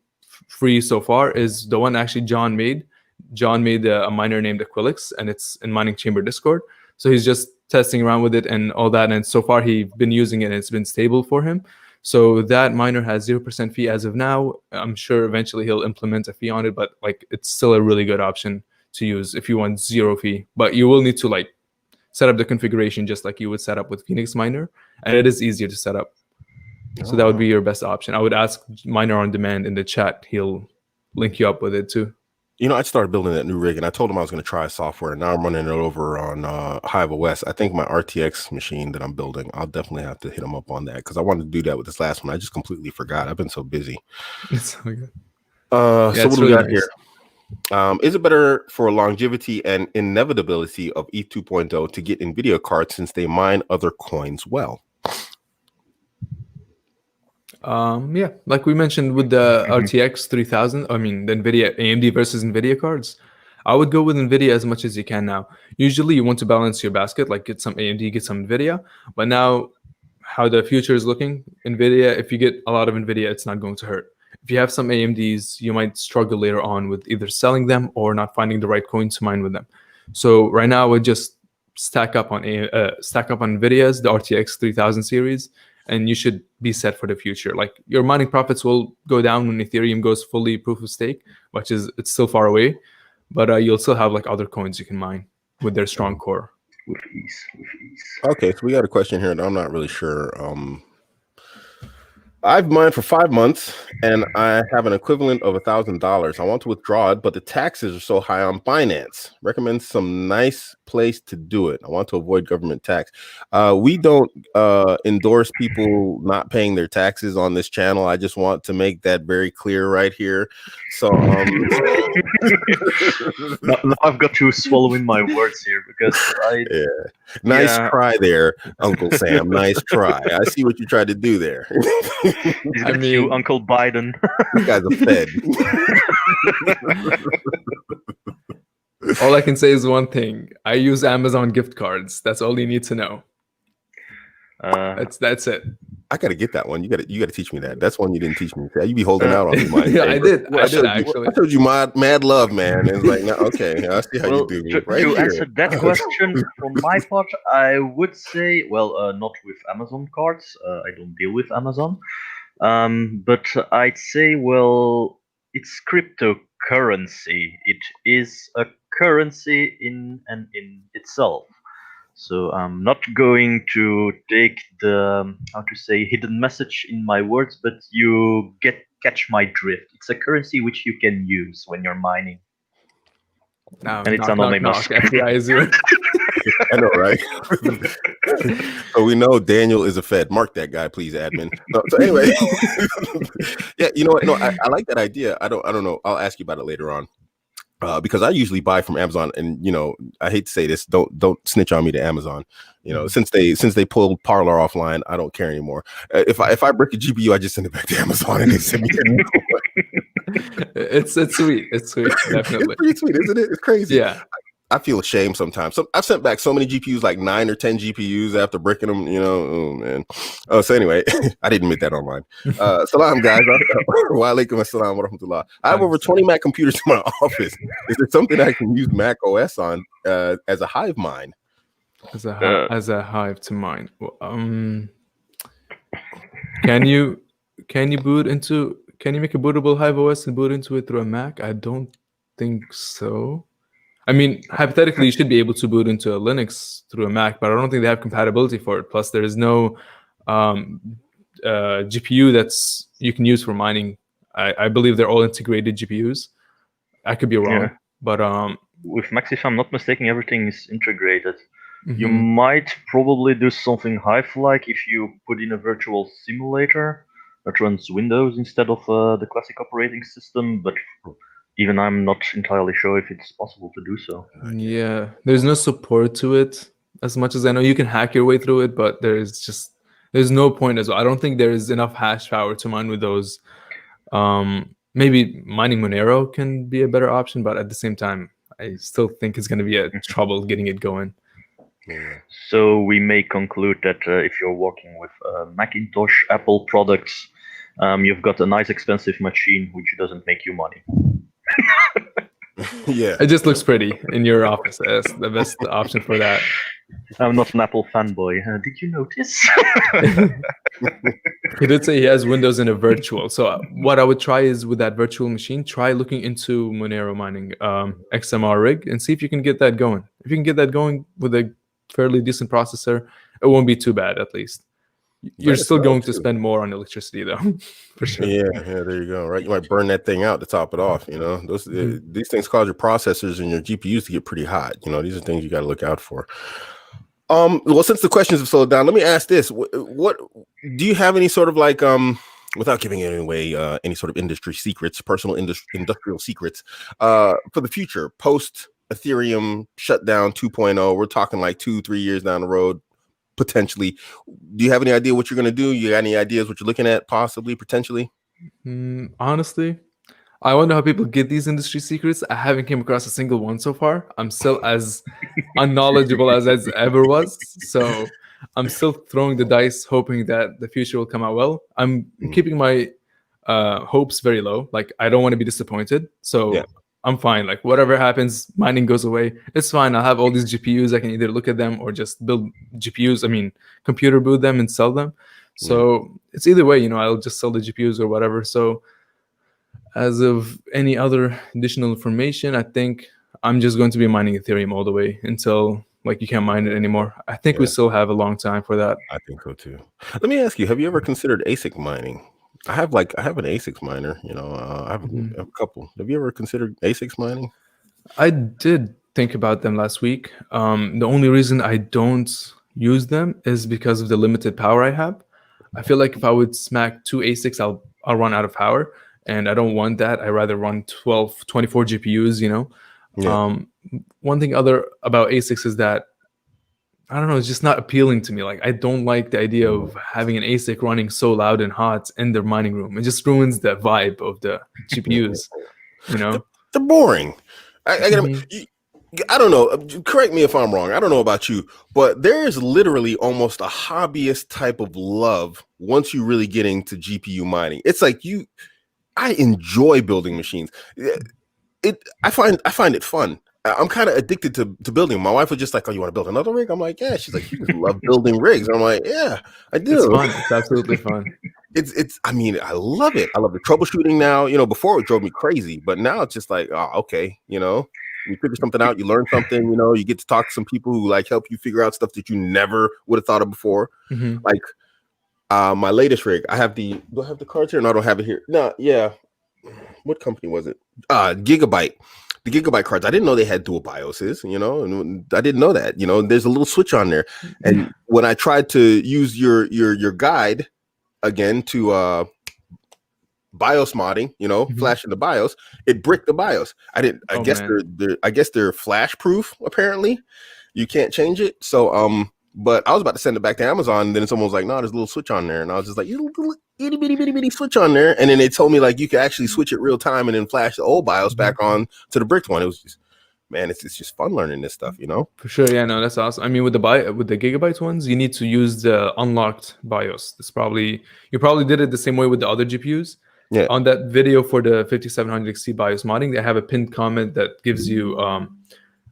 free so far is the one actually John made. John made a miner named Aquilix, and it's in Mining Chamber Discord. So he's just testing around with it and all that. And so far he's been using it and it's been stable for him. So that miner has 0% fee as of now. I'm sure eventually he'll implement a fee on it, but like it's still a really good option to use if you want 0 fee. But you will need to like set up the configuration just like you would set up with Phoenix Miner, and it is easier to set up. So that would be your best option. I would ask Miner on Demand in the chat. He'll link you up with it too. I started building that new rig, and I told him I was going to try software, and now I'm running it over on Hive OS. I think my RTX machine that I'm building, I'll definitely have to hit him up on that because I wanted to do that with this last one. I just completely forgot. I've been so busy. It's so good. So what do we got here? Is it better for longevity and inevitability of ETH 2.0 to get NVIDIA cards since they mine other coins well? Yeah, like we mentioned with the RTX 3000, I mean the NVIDIA AMD versus NVIDIA cards, I would go with NVIDIA as much as you can now. Usually you want to balance your basket, like get some AMD, get some NVIDIA, but now how the future is looking, NVIDIA, if you get a lot of NVIDIA, it's not going to hurt. If you have some AMDs, you might struggle later on with either selling them or not finding the right coin to mine with them. So right now I would just stack up on NVIDIA's, the RTX 3000 series, and you should be set for the future. Like your mining profits will go down when Ethereum goes fully proof of stake, which is it's still far away, but you'll still have like other coins you can mine with their strong core. With ease. Okay, so we got a question here that I'm not really sure. I've mined for 5 months and I have an equivalent of $1,000. I want to withdraw it, but the taxes are so high on Binance. Recommend some nice place to do it. I want to avoid government tax. We don't endorse people not paying their taxes on this channel. I just want to make that very clear right here. So now I've got to swallow in my words here because nice try there, Uncle Sam. Nice try. I see what you tried to do there. I mean, you, Uncle Biden. You guys are fed. All I can say is one thing. I use Amazon gift cards. That's all you need to know. That's it. I gotta get that one. You gotta teach me that. That's one you didn't teach me. You be holding out on me, Mike. Yeah, I did actually. I showed you mad love, man. And it's like, no, okay, I see how you do. To answer that question, from my part, I would say, not with Amazon cards. I don't deal with Amazon. But I'd say, it's cryptocurrency. It is a currency in itself. So I'm not going to take the hidden message in my words, but you catch my drift. It's a currency which you can use when you're mining. And it's anonymous. FBI is here. I know, right? So we know Daniel is a Fed. Mark that guy, please, admin. So anyway, yeah, you know what? No, I like that idea. I don't know. I'll ask you about it later on. Because I usually buy from Amazon, and I hate to say this, don't snitch on me to Amazon. Since they pulled Parler offline, I don't care anymore. If I break a GPU, I just send it back to Amazon, and they send me a new one. It's sweet. It's sweet, definitely. It's pretty sweet, isn't it? It's crazy. Yeah. I feel ashamed sometimes. I've sent back so many GPUs, like 9 or 10 GPUs after breaking them, Oh, man. So anyway, I didn't admit that online. Salam, guys. Wa alaikum assalam wa rahmatullah. I have over 20 Mac computers in my office. Is there something I can use Mac OS on as a hive mind? As a hive to mine. Can you make a bootable Hive OS and boot into it through a Mac? I don't think so. I mean, hypothetically, you should be able to boot into a Linux through a Mac, but I don't think they have compatibility for it. Plus, there is no GPU that's you can use for mining. I believe they're all integrated GPUs. I could be wrong, but with Max, if I'm not mistaken, everything is integrated. Mm-hmm. You might probably do something Hive-like if you put in a virtual simulator that runs Windows instead of the classic operating system, but even I'm not entirely sure if it's possible to do so. Yeah, there's no support to it as much as I know. You can hack your way through it, but there's no point as well. I don't think there is enough hash power to mine with those. Maybe mining Monero can be a better option, but at the same time, I still think it's going to be a trouble getting it going. So we may conclude that if you're working with Macintosh, Apple products, you've got a nice expensive machine which doesn't make you money. Yeah, it just looks pretty in your office. That's the best option for that. I'm not an Apple fanboy. Did you notice? He did say he has Windows in a virtual. So what I would try is with that virtual machine, try looking into Monero mining XMR rig and see if you can get that going. If you can get that going with a fairly decent processor, it won't be too bad at least. You're still going to spend more on electricity, though, for sure. Yeah, there you go. Right, you might burn that thing out to top it off. These things cause your processors and your GPUs to get pretty hot. These are things you got to look out for. Well, since the questions have slowed down, let me ask this: what do you have any sort of like, without giving it away, any sort of industry secrets, personal industrial secrets, for the future post Ethereum shutdown 2.0? We're talking like 2-3 years down the road. Potentially, do you have any idea what you're going to do? You got any ideas what you're looking at, possibly, potentially? Honestly, I wonder how people get these industry secrets. I haven't came across a single one so far. I'm still as unknowledgeable as I ever was. So I'm still throwing the dice, hoping that the future will come out well. I'm keeping my hopes very low. Like, I don't want to be disappointed. So I'm fine. Like, whatever happens, mining goes away. It's fine. I'll have all these GPUs. I can either look at them or just build GPUs. I mean, computer boot them and sell them. So it's either way, I'll just sell the GPUs or whatever. So as of any other additional information, I think I'm just going to be mining Ethereum all the way until you can't mine it anymore. I think we still have a long time for that. I think so too. Let me ask you, have you ever considered ASIC mining? I have an ASIC miner, I have a couple. Have you ever considered ASIC mining? I did think about them last week. The only reason I don't use them is because of the limited power I have. I feel like if I would smack 2 ASICs, I'll run out of power, and I don't want that. I rather run 12, 24 GPUs. Yeah. One thing about ASICs is that I don't know, it's just not appealing to me. Like, I don't like the idea of having an ASIC running so loud and hot in the mining room. It just ruins the vibe of the GPUs. They're boring. I don't know. Correct me if I'm wrong. I don't know about you, but there is literally almost a hobbyist type of love once you really get into GPU mining. It's like I enjoy building machines. I find it fun. I'm kind of addicted to building. My wife was just like, "Oh, you want to build another rig?" I'm like, "Yeah." She's like, "You just love building rigs." I'm like, "Yeah, I do." It's fun. It's absolutely fun. I mean, I love it. I love the troubleshooting now. Before it drove me crazy, but now it's just like, oh, okay. You figure something out, you learn something. You get to talk to some people who like help you figure out stuff that you never would have thought of before. Mm-hmm. Like my latest rig, do I have the cards here? No, I don't have it here. No, yeah. What company was it? Gigabyte. The Gigabyte cards. I didn't know they had dual BIOSes, and I didn't know that. There's a little switch on there. And when I tried to use your guide again to BIOS modding, flashing the BIOS, it bricked the BIOS. I guess they're flash proof, apparently. You can't change it. So but I was about to send it back to Amazon, and then someone was like, "No, there's a little switch on there," and I was just like, "Little itty bitty switch on there," and then they told me like you could actually switch it real time and then flash the old BIOS back on to the bricked one. It was just, man, it's just fun learning this stuff, For sure, yeah, no, that's awesome. I mean, with the Gigabyte ones, you need to use the unlocked BIOS. You probably did it the same way with the other GPUs. Yeah. On that video for the 5700XT BIOS modding, they have a pinned comment that gives you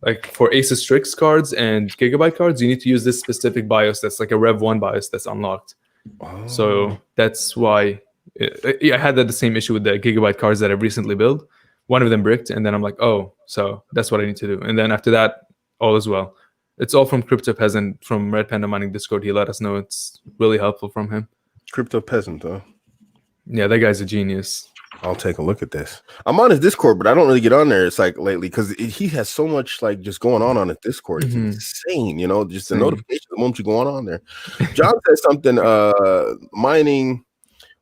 like for ASUS Strix cards and Gigabyte cards, you need to use this specific BIOS that's like a Rev 1 BIOS that's unlocked. Oh. So that's why I had the same issue with the Gigabyte cards that I've recently built. One of them bricked, and then I'm like, oh, so that's what I need to do. And then after that, all is well. It's all from Crypto Peasant from Red Panda Mining Discord. He let us know. It's really helpful from him. Crypto Peasant, huh? Yeah, that guy's a genius. I'll take a look at this. I'm on his Discord, but I don't really get on there. It's like lately because he has so much like just going on his Discord. It's insane, just the notifications the moment you go on there. John says something.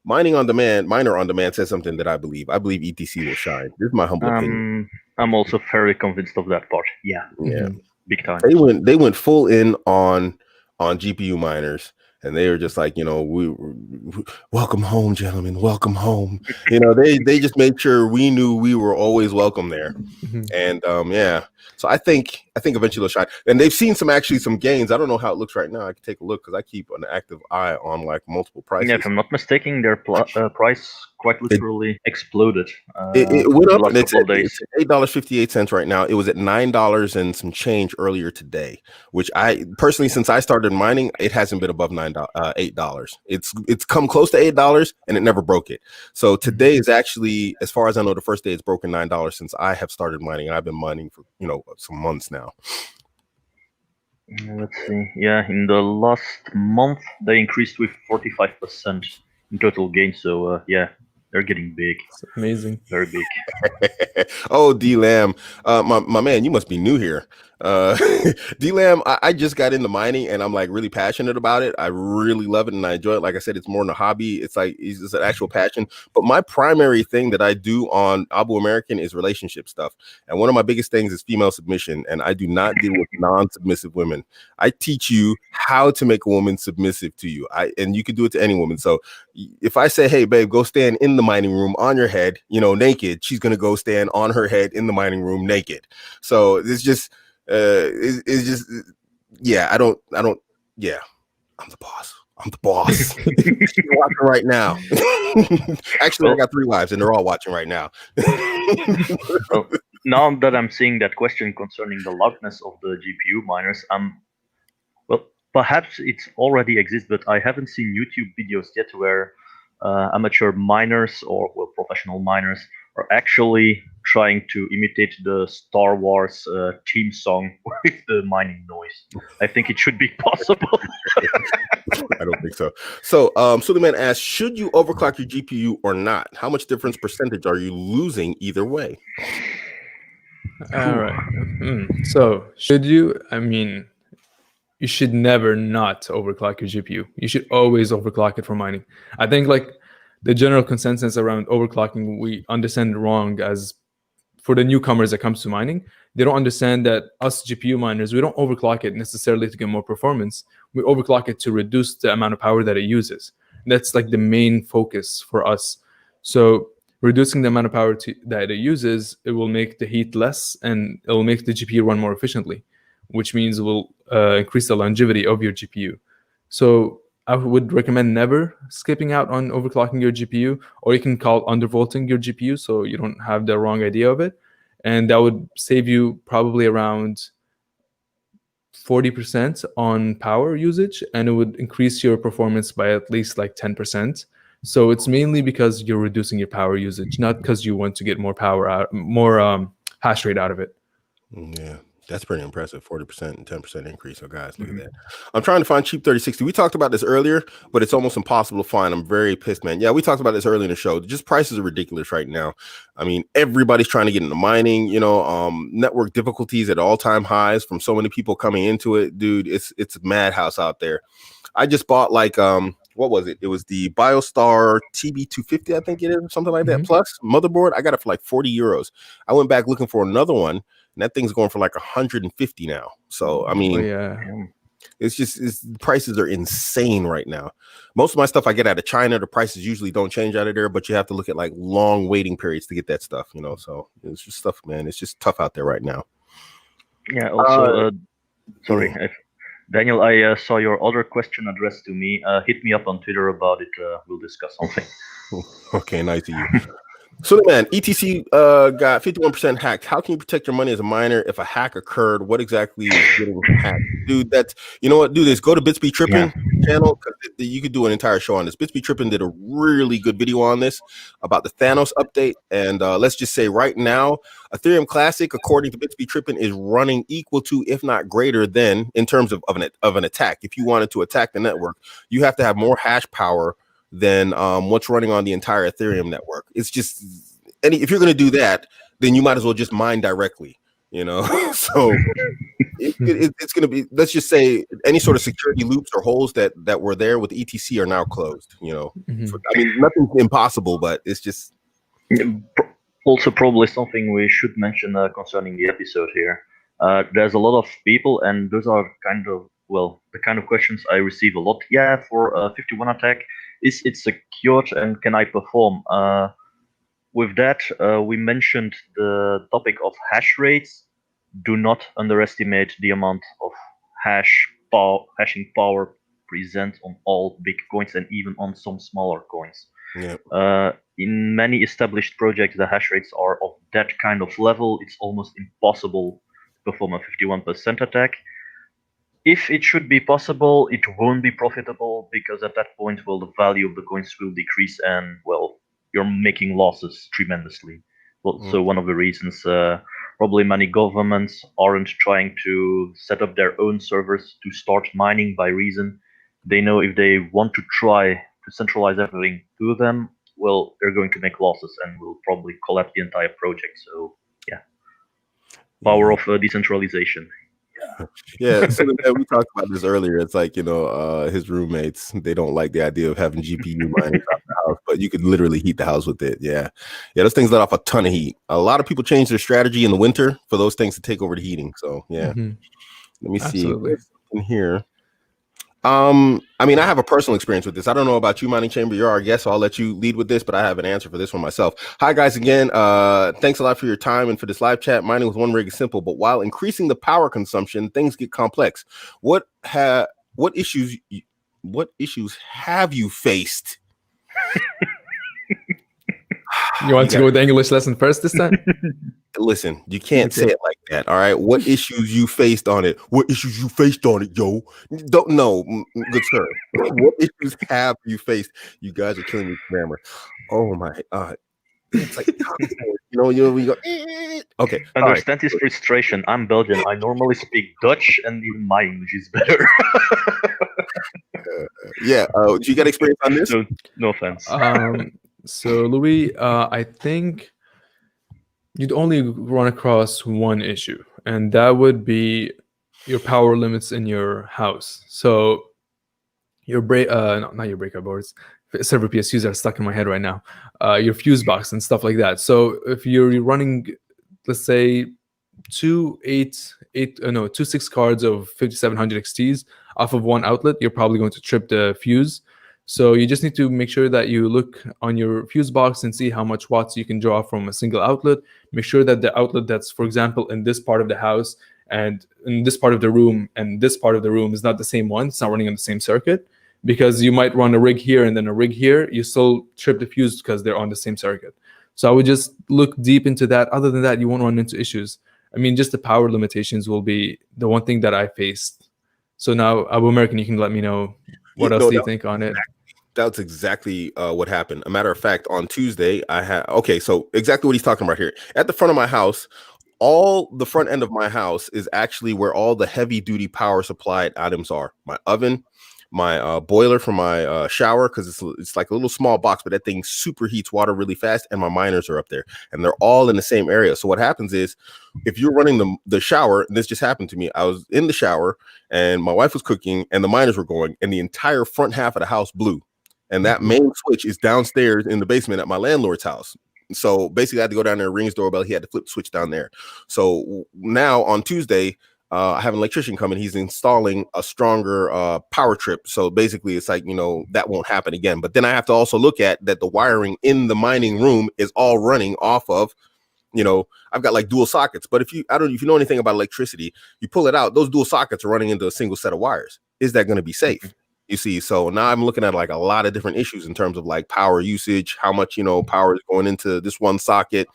Miner on demand says something that I believe. I believe ETC will shine. This is my humble opinion. I'm also fairly convinced of that part. Yeah. Big time. They went full in on GPU miners. And they were just like, we welcome home, gentlemen, welcome home. They just made sure we knew we were always welcome there. And yeah, so I think eventually they'll shine. And they've seen some gains. I don't know how it looks right now. I can take a look because I keep an active eye on like multiple prices. Yeah, if I'm not mistaken, their price quite literally exploded. It went up, and it's $8.58 right now. It was at $9 and some change earlier today, which I personally, since I started mining, it hasn't been above $8. It's come close to $8 and it never broke it. So today is actually, as far as I know, the first day it's broken $9 since I have started mining. I've been mining for some months now. Let's see. Yeah, in the last month they increased with 45% in total gain. So yeah, they're getting big. It's amazing. Very big. Oh, D-Lam. My man, you must be new here. D-Lam, I just got into mining and I'm like really passionate about it. I really love it and I enjoy it. Like I said, it's more than a hobby. It's an actual passion. But my primary thing that I do on Abuamerican is relationship stuff. And one of my biggest things is female submission. And I do not deal with non-submissive women. I teach you how to make a woman submissive to you. And you can do it to any woman. So if I say, hey, babe, go stand in the mining room on your head, naked, she's going to go stand on her head in the mining room naked. So it's just, yeah, I don't, yeah, I'm the boss. You're watching right now. Actually, I got 3 wives and they're all watching right now. Well, now that I'm seeing that question concerning the loudness of the GPU miners, well, perhaps it already exists, but I haven't seen YouTube videos yet where amateur miners or professional miners are actually trying to imitate the Star Wars theme song with the mining noise. I think it should be possible. I don't think so. So Suleiman asks, should you overclock your GPU or not? How much difference percentage are you losing either way? All right. So should you? I mean, you should never not overclock your GPU. You should always overclock it for mining. I think like the general consensus around overclocking, we understand it wrong as for the newcomers that comes to mining, they don't understand that us GPU miners, we don't overclock it necessarily to get more performance. We overclock it to reduce the amount of power that it uses. That's like the main focus for us. So reducing the amount of power that it uses, it will make the heat less and it will make the GPU run more efficiently, which means it will increase the longevity of your GPU. So I would recommend never skipping out on overclocking your GPU, or you can call undervolting your GPU so you don't have the wrong idea of it. And that would save you probably around 40% on power usage, and it would increase your performance by at least like 10%. So it's mainly because you're reducing your power usage, not because you want to get more power out, more hash rate out of it. Yeah. That's pretty impressive. 40% and 10% increase. So guys, look at that. I'm trying to find cheap 3060. We talked about this earlier, but it's almost impossible to find. I'm very pissed, man. Yeah, we talked about this earlier in the show. Just prices are ridiculous right now. I mean, everybody's trying to get into mining, network difficulties at all-time highs from so many people coming into it. Dude, it's a madhouse out there. I just bought like what was it? It was the BioStar TB250, I think it is, or something like that. Plus motherboard, I got it for like 40 euros. I went back looking for another one, and that thing's going for like 150 now. So I mean, it's prices are insane right now. Most of my stuff I get out of China. The prices usually don't change out of there, but you have to look at like long waiting periods to get that stuff. So it's just stuff, man. It's just tough out there right now. Yeah. Also, sorry. Daniel, I saw your other question addressed to me. Hit me up on Twitter about it. We'll discuss something. Okay, nice to you. So, man, ETC got 51% hacked. How can you protect your money as a miner if a hack occurred? What exactly is getting hacked? Dude, you know what? Do this. Go to Bitsby Trippin channel. You could do an entire show on this. Bitsby Trippin did a really good video on this about the Thanos update. And let's just say right now, Ethereum Classic, according to Bitsby Trippin, is running equal to, if not greater than, in terms of an attack. If you wanted to attack the network, you have to have more hash power than what's running on the entire Ethereum network. It's just if you're going to do that, then you might as well just mine directly, So it's going to be, let's just say, any sort of security loops or holes that were there with ETC are now closed. I mean, nothing's impossible, but it's just also probably something we should mention concerning the episode here. There's a lot of people, and those are the kind of questions I receive a lot. Yeah, for a 51 attack, is it secured and can I perform? With that, we mentioned the topic of hash rates. Do not underestimate the amount of hashing power present on all big coins and even on some smaller coins. Yeah. In many established projects, the hash rates are of that kind of level. It's almost impossible to perform a 51% attack. If it should be possible, it won't be profitable because at that point, the value of the coins will decrease and, you're making losses tremendously. So one of the reasons probably many governments aren't trying to set up their own servers to start mining by reason they know if they want to try to centralize everything to them, they're going to make losses and will probably collapse the entire project. So yeah, power of decentralization. Yeah, so we talked about this earlier. It's like, his roommates, they don't like the idea of having GPU miners out the house, but you could literally heat the house with it. Yeah, those things let off a ton of heat. A lot of people change their strategy in the winter for those things to take over the heating. So yeah, let me see in here. I mean, I have a personal experience with this. I don't know about you, Mining Chamber. You're our guest, so I'll let you lead with this, but I have an answer for this one myself. Hi, guys, again. Thanks a lot for your time and for this live chat. Mining with one rig is simple, but while increasing the power consumption, things get complex. What issues have you faced? You want to go with the English lesson first this time? Listen, you can't say it like that. All right. What issues you faced on it? What issues you faced on it, yo? Don't know, good sir. What issues have you faced? You guys are killing me with grammar. Oh my God. It's like we go. Okay. Understand his frustration. I'm Belgian. I normally speak Dutch, and even my English is better. Do you got experience on this? No offense. So Louis, I think you'd only run across one issue, and that would be your power limits in your house. So your not your breakout boards, server PSUs are stuck in my head right now. Your fuse box and stuff like that. So if you're running, let's say, two 6 cards of 5700 XTs off of one outlet, you're probably going to trip the fuse. So you just need to make sure that you look on your fuse box and see how much watts you can draw from a single outlet. Make sure that the outlet that's, for example, in this part of the house and in this part of the room and this part of the room is not the same one. It's not running on the same circuit, because you might run a rig here and then a rig here. You still trip the fuse because they're on the same circuit. So I would just look deep into that. Other than that, you won't run into issues. I mean, just the power limitations will be the one thing that I faced. So now, Abuamerican, you can let me know what else do you think on it. That's exactly what happened. A matter of fact, on Tuesday, I had so exactly what he's talking about here. At the front of my house, all the front end of my house is actually where all the heavy duty power supplied items are. My oven, my boiler for my shower, because it's like a little small box, but that thing super heats water really fast, and my miners are up there, and they're all in the same area. So what happens is, if you're running the shower, and this just happened to me, I was in the shower and my wife was cooking and the miners were going, and the entire front half of the house blew. And that main switch is downstairs in the basement at my landlord's house. So basically I had to go down there, ring his doorbell. He had to flip the switch down there. So now on Tuesday, I have an electrician coming. He's installing a stronger power trip. So basically it's like, that won't happen again. But then I have to also look at that the wiring in the mining room is all running off of, I've got like dual sockets. But if you know anything about electricity, you pull it out, those dual sockets are running into a single set of wires. Is that going to be safe? You see, so now I'm looking at like a lot of different issues in terms of like power usage, how much, power is going into this one socket,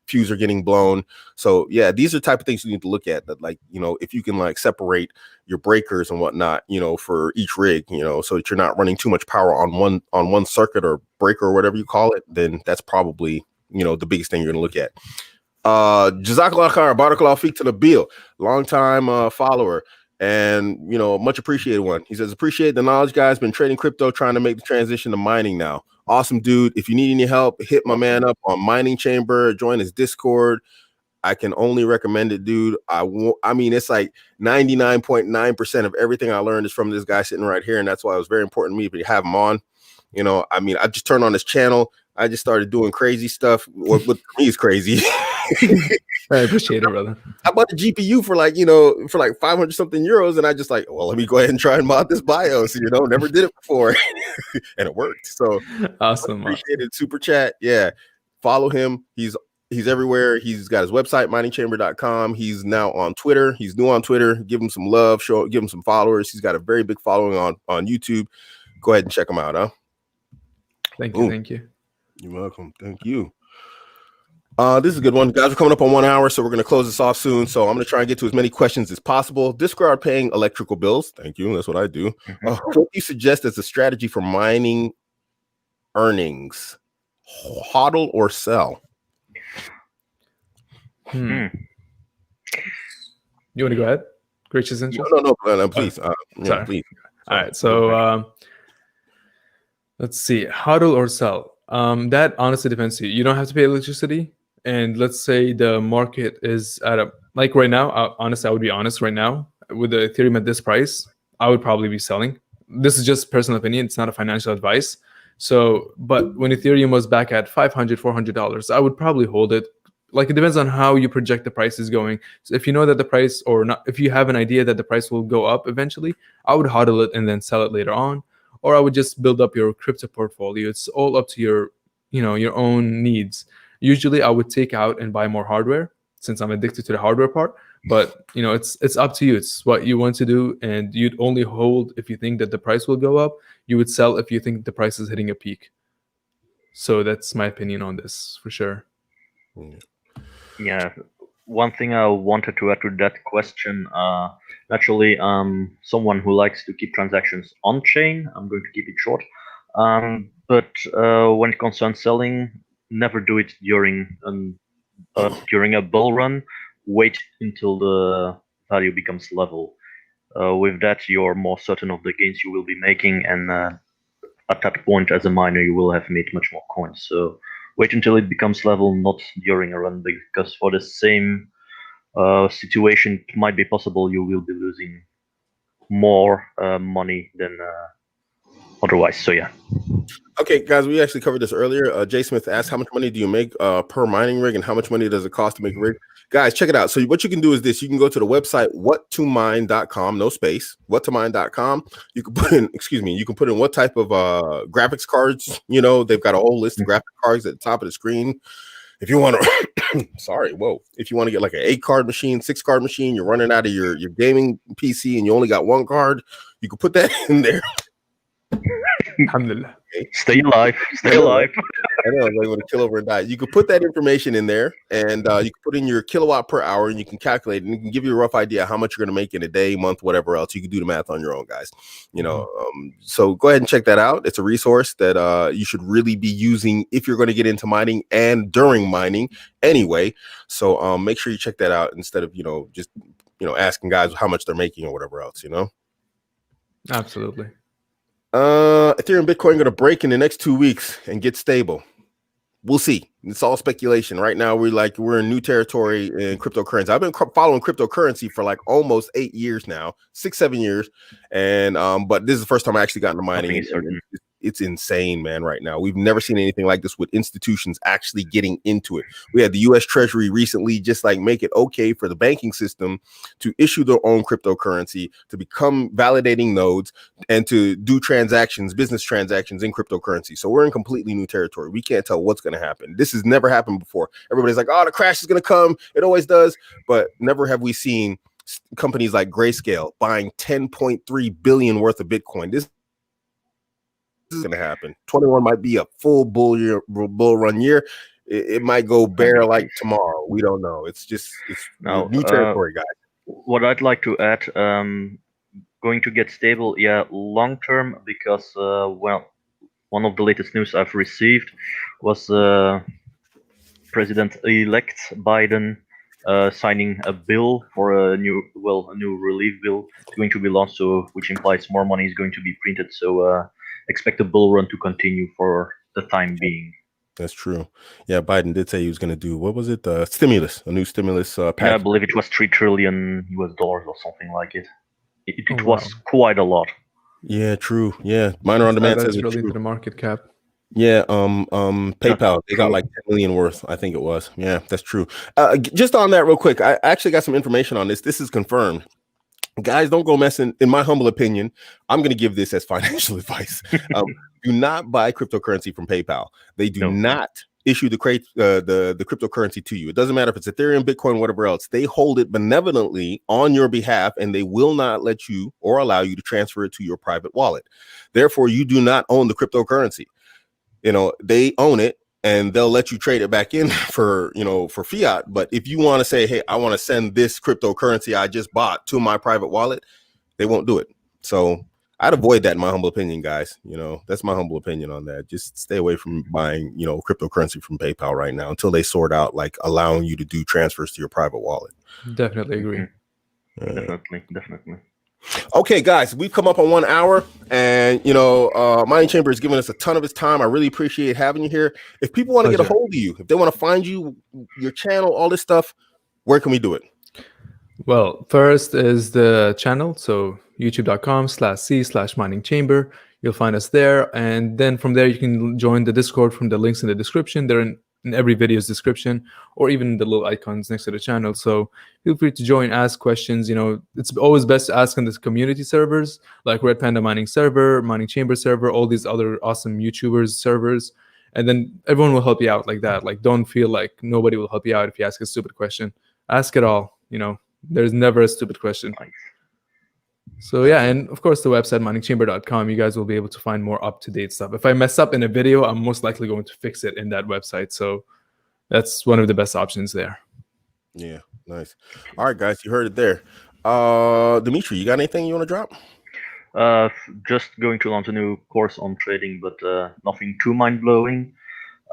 fuse are getting blown. So yeah, these are the type of things you need to look at, that like, if you can like separate your breakers and whatnot, for each rig, so that you're not running too much power on one circuit or breaker or whatever you call it, then that's probably, the biggest thing you're going to look at. Jazakallah khair, barakallahu feek to the bill, long time follower. And, much appreciated one. He says, appreciate the knowledge, guys. Been trading crypto, trying to make the transition to mining now. Awesome, dude. If you need any help, hit my man up on Mining Chamber. Join his Discord. I can only recommend it, dude. I mean, it's like 99.9% of everything I learned is from this guy sitting right here. And that's why it was very important to me to have him on. I just turned on his channel. I just started doing crazy stuff. What for me is crazy. I appreciate it, brother. I bought a GPU for like 500 something euros, and I just like, well, let me go ahead and try and mod this BIOS. Never did it before, and it worked. So awesome. Appreciate it. Super chat. Yeah, follow him. He's everywhere. He's got his website, miningchamber.com. He's now on Twitter. He's new on Twitter. Give him some love. Give him some followers. He's got a very big following on YouTube. Go ahead and check him out, huh? Thank you. Thank you. You're welcome. Thank you. This is a good one. Guys, we're coming up on 1 hour, so we're going to close this off soon. So I'm going to try and get to as many questions as possible. Discard paying electrical bills. Thank you. That's what I do. What do you suggest as a strategy for mining earnings? HODL or sell? You want to go ahead? Gracious interest? No, please. Sorry. Please. All right. So let's see. HODL or sell? That honestly depends to you. You don't have to pay electricity. And let's say the market is at like right now, honestly, I would be honest right now, with the Ethereum at this price, I would probably be selling. This is just personal opinion. It's not a financial advice. So, but when Ethereum was back at $500, $400, I would probably hold it. Like, it depends on how you project the price is going. So if you know that the price, or not, if you have an idea that the price will go up eventually, I would HODL it and then sell it later on. Or I would just build up your crypto portfolio. It's all up to your, your own needs. Usually I would take out and buy more hardware, since I'm addicted to the hardware part. But, it's up to you. It's what you want to do. And you'd only hold if you think that the price will go up. You would sell if you think the price is hitting a peak. So that's my opinion on this, for sure. Yeah. One thing I wanted to add to that question, naturally, someone who likes to keep transactions on chain, I'm going to keep it short. But when it concerns selling, never do it during a bull run. Wait until the value becomes level. With that, you're more certain of the gains you will be making, and at that point, as a miner, you will have made much more coins. So wait until it becomes level, not during a run, because for the same situation, it might be possible you will be losing more money than otherwise. So yeah. Okay, guys, we actually covered this earlier. Jay Smith asked, how much money do you make per mining rig, and how much money does it cost to make a rig? Guys, check it out. So what you can do is this. You can go to the website whattomine.com, no space, whattomine.com. You can put in, you can put in what type of graphics cards. You know, they've got a whole list of graphic cards at the top of the screen. If you want to, if you want to get like an 8-card machine, 6-card machine, you're running out of your gaming PC and you only got 1 card, you can put that in there. Alhamdulillah. Stay alive. Stay alive. I know, like when to kill over and die. You could put that information in there, and you can put in your kilowatt per hour, and you can calculate, and it can give you a rough idea how much you're going to make in a day, month, whatever else. You can do the math on your own, guys. You know, so go ahead and check that out. It's a resource that you should really be using if you're going to get into mining and during mining anyway. So make sure you check that out instead of just asking guys how much they're making or whatever else. Absolutely. Ethereum Bitcoin going to break in the next 2 weeks and get stable. We'll see. It's all speculation. Right now, we're in new territory in cryptocurrency. I've been following cryptocurrency for like almost 8 years now, 6-7 years. And but this is the first time I actually got into mining. It's insane, man, right now. We've never seen anything like this with institutions actually getting into it. We had the US Treasury recently just like make it okay for the banking system to issue their own cryptocurrency, to become validating nodes, and to do transactions, business transactions in cryptocurrency. So we're in completely new territory. We can't tell what's going to happen. This has never happened before. Everybody's like, oh, the crash is going to come. It always does. But never have we seen companies like Grayscale buying 10.3 billion worth of Bitcoin. This is going to happen. 21 might be a full bull run year. It might go bare like tomorrow. We don't know. It's new territory, guys. What I'd like to add, going to get stable, long term, because one of the latest news I've received was President-elect Biden signing a bill for a new relief bill. It's going to be launched, which implies more money is going to be printed. So expect the bull run to continue for the time being. That's true. Yeah, Biden did say he was going to do, what was it? A new stimulus package. Yeah, I believe it was $3 trillion or something like it. It was quite a lot. Yeah, true. Yeah, Miner on Demand says really into the market cap. Yeah, PayPal, they got like 10 million worth, I think it was. Yeah, that's true. Just on that real quick, I actually got some information on this. This is confirmed. Guys, don't go messing. In my humble opinion, I'm going to give this as financial advice. Do not buy cryptocurrency from PayPal. They do not issue the cryptocurrency to you. It doesn't matter if it's Ethereum, Bitcoin, whatever else. They hold it benevolently on your behalf, and they will not let you or allow you to transfer it to your private wallet. Therefore, you do not own the cryptocurrency. They own it, and they'll let you trade it back in for fiat. But if you want to say, hey, I want to send this cryptocurrency I just bought to my private wallet, they won't do it. So I'd avoid that, in my humble opinion, guys. That's my humble opinion on that. Just stay away from buying, cryptocurrency from PayPal right now until they sort out like allowing you to do transfers to your private wallet. Definitely agree. Definitely. Okay, guys, we've come up on 1 hour, and Mining Chamber has given us a ton of his time. I really appreciate having you here. If people want to get a hold of you, if they want to find you, your channel, all this stuff, where can we do it? Well, first is the channel, so youtube.com/c/mining chamber. You'll find us there, and then from there you can join the Discord from the links in the description. They're in every video's description, or even the little icons next to the channel. So feel free to join, ask questions. It's always best to ask on the community servers, like Red Panda Mining server, Mining Chamber server, all these other awesome YouTubers servers, and then everyone will help you out like that. Like, don't feel like nobody will help you out if you ask a stupid question. Ask it all. There's never a stupid question. So yeah, and of course the website miningchamber.com, you guys will be able to find more up-to-date stuff. If I mess up in a video, I'm most likely going to fix it in that website. So that's one of the best options there. Yeah, nice. All right, guys, you heard it there. Dimitri, you got anything you want to drop? Just going to launch a new course on trading, but nothing too mind-blowing.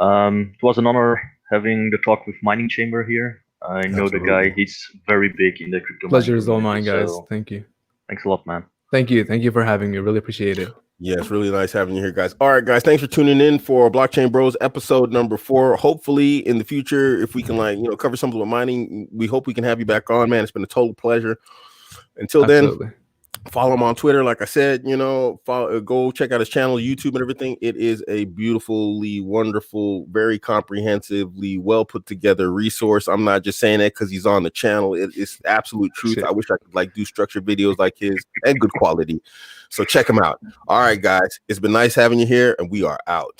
It was an honor having the talk with Mining Chamber here. I know the guy, he's very big in the crypto. Pleasure is all mine, guys. Thank you. Thanks a lot, man. Thank you for having me. Really appreciate it. Yeah, it's really nice having you here, guys. All right, guys, thanks for tuning in for Blockchain Bros episode number 4. Hopefully, in the future, if we can, cover something with mining, we hope we can have you back on, man. It's been a total pleasure. Until then, follow him on Twitter. Like I said, go check out his channel, YouTube, and everything. It is a beautifully, wonderful, very comprehensively well put together resource. I'm not just saying that because he's on the channel. It's absolute truth. I wish I could do structured videos like his and good quality. So check him out. All right, guys, it's been nice having you here, and we are out.